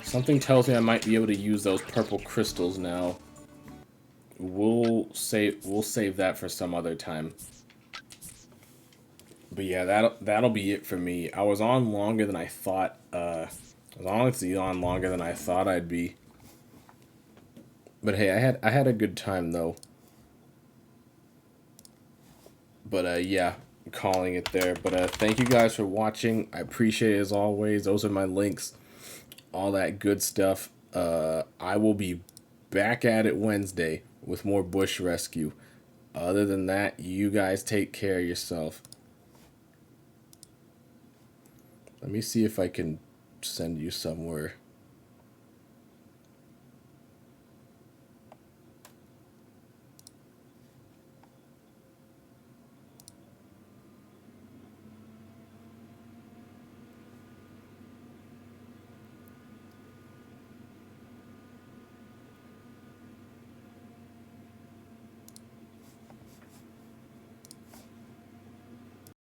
Something tells me I might be able to use those purple crystals now. We'll save that for some other time. But yeah, that'll be it for me. I was on longer than I thought. I was honestly on longer than I thought I'd be. But hey, I had a good time though. But yeah, I'm calling it there. But thank you guys for watching. I appreciate it as always. Those are my links, all that good stuff. I will be back at it Wednesday with more bush rescue. Other than that, you guys take care of yourself. Let me see if I can send you somewhere.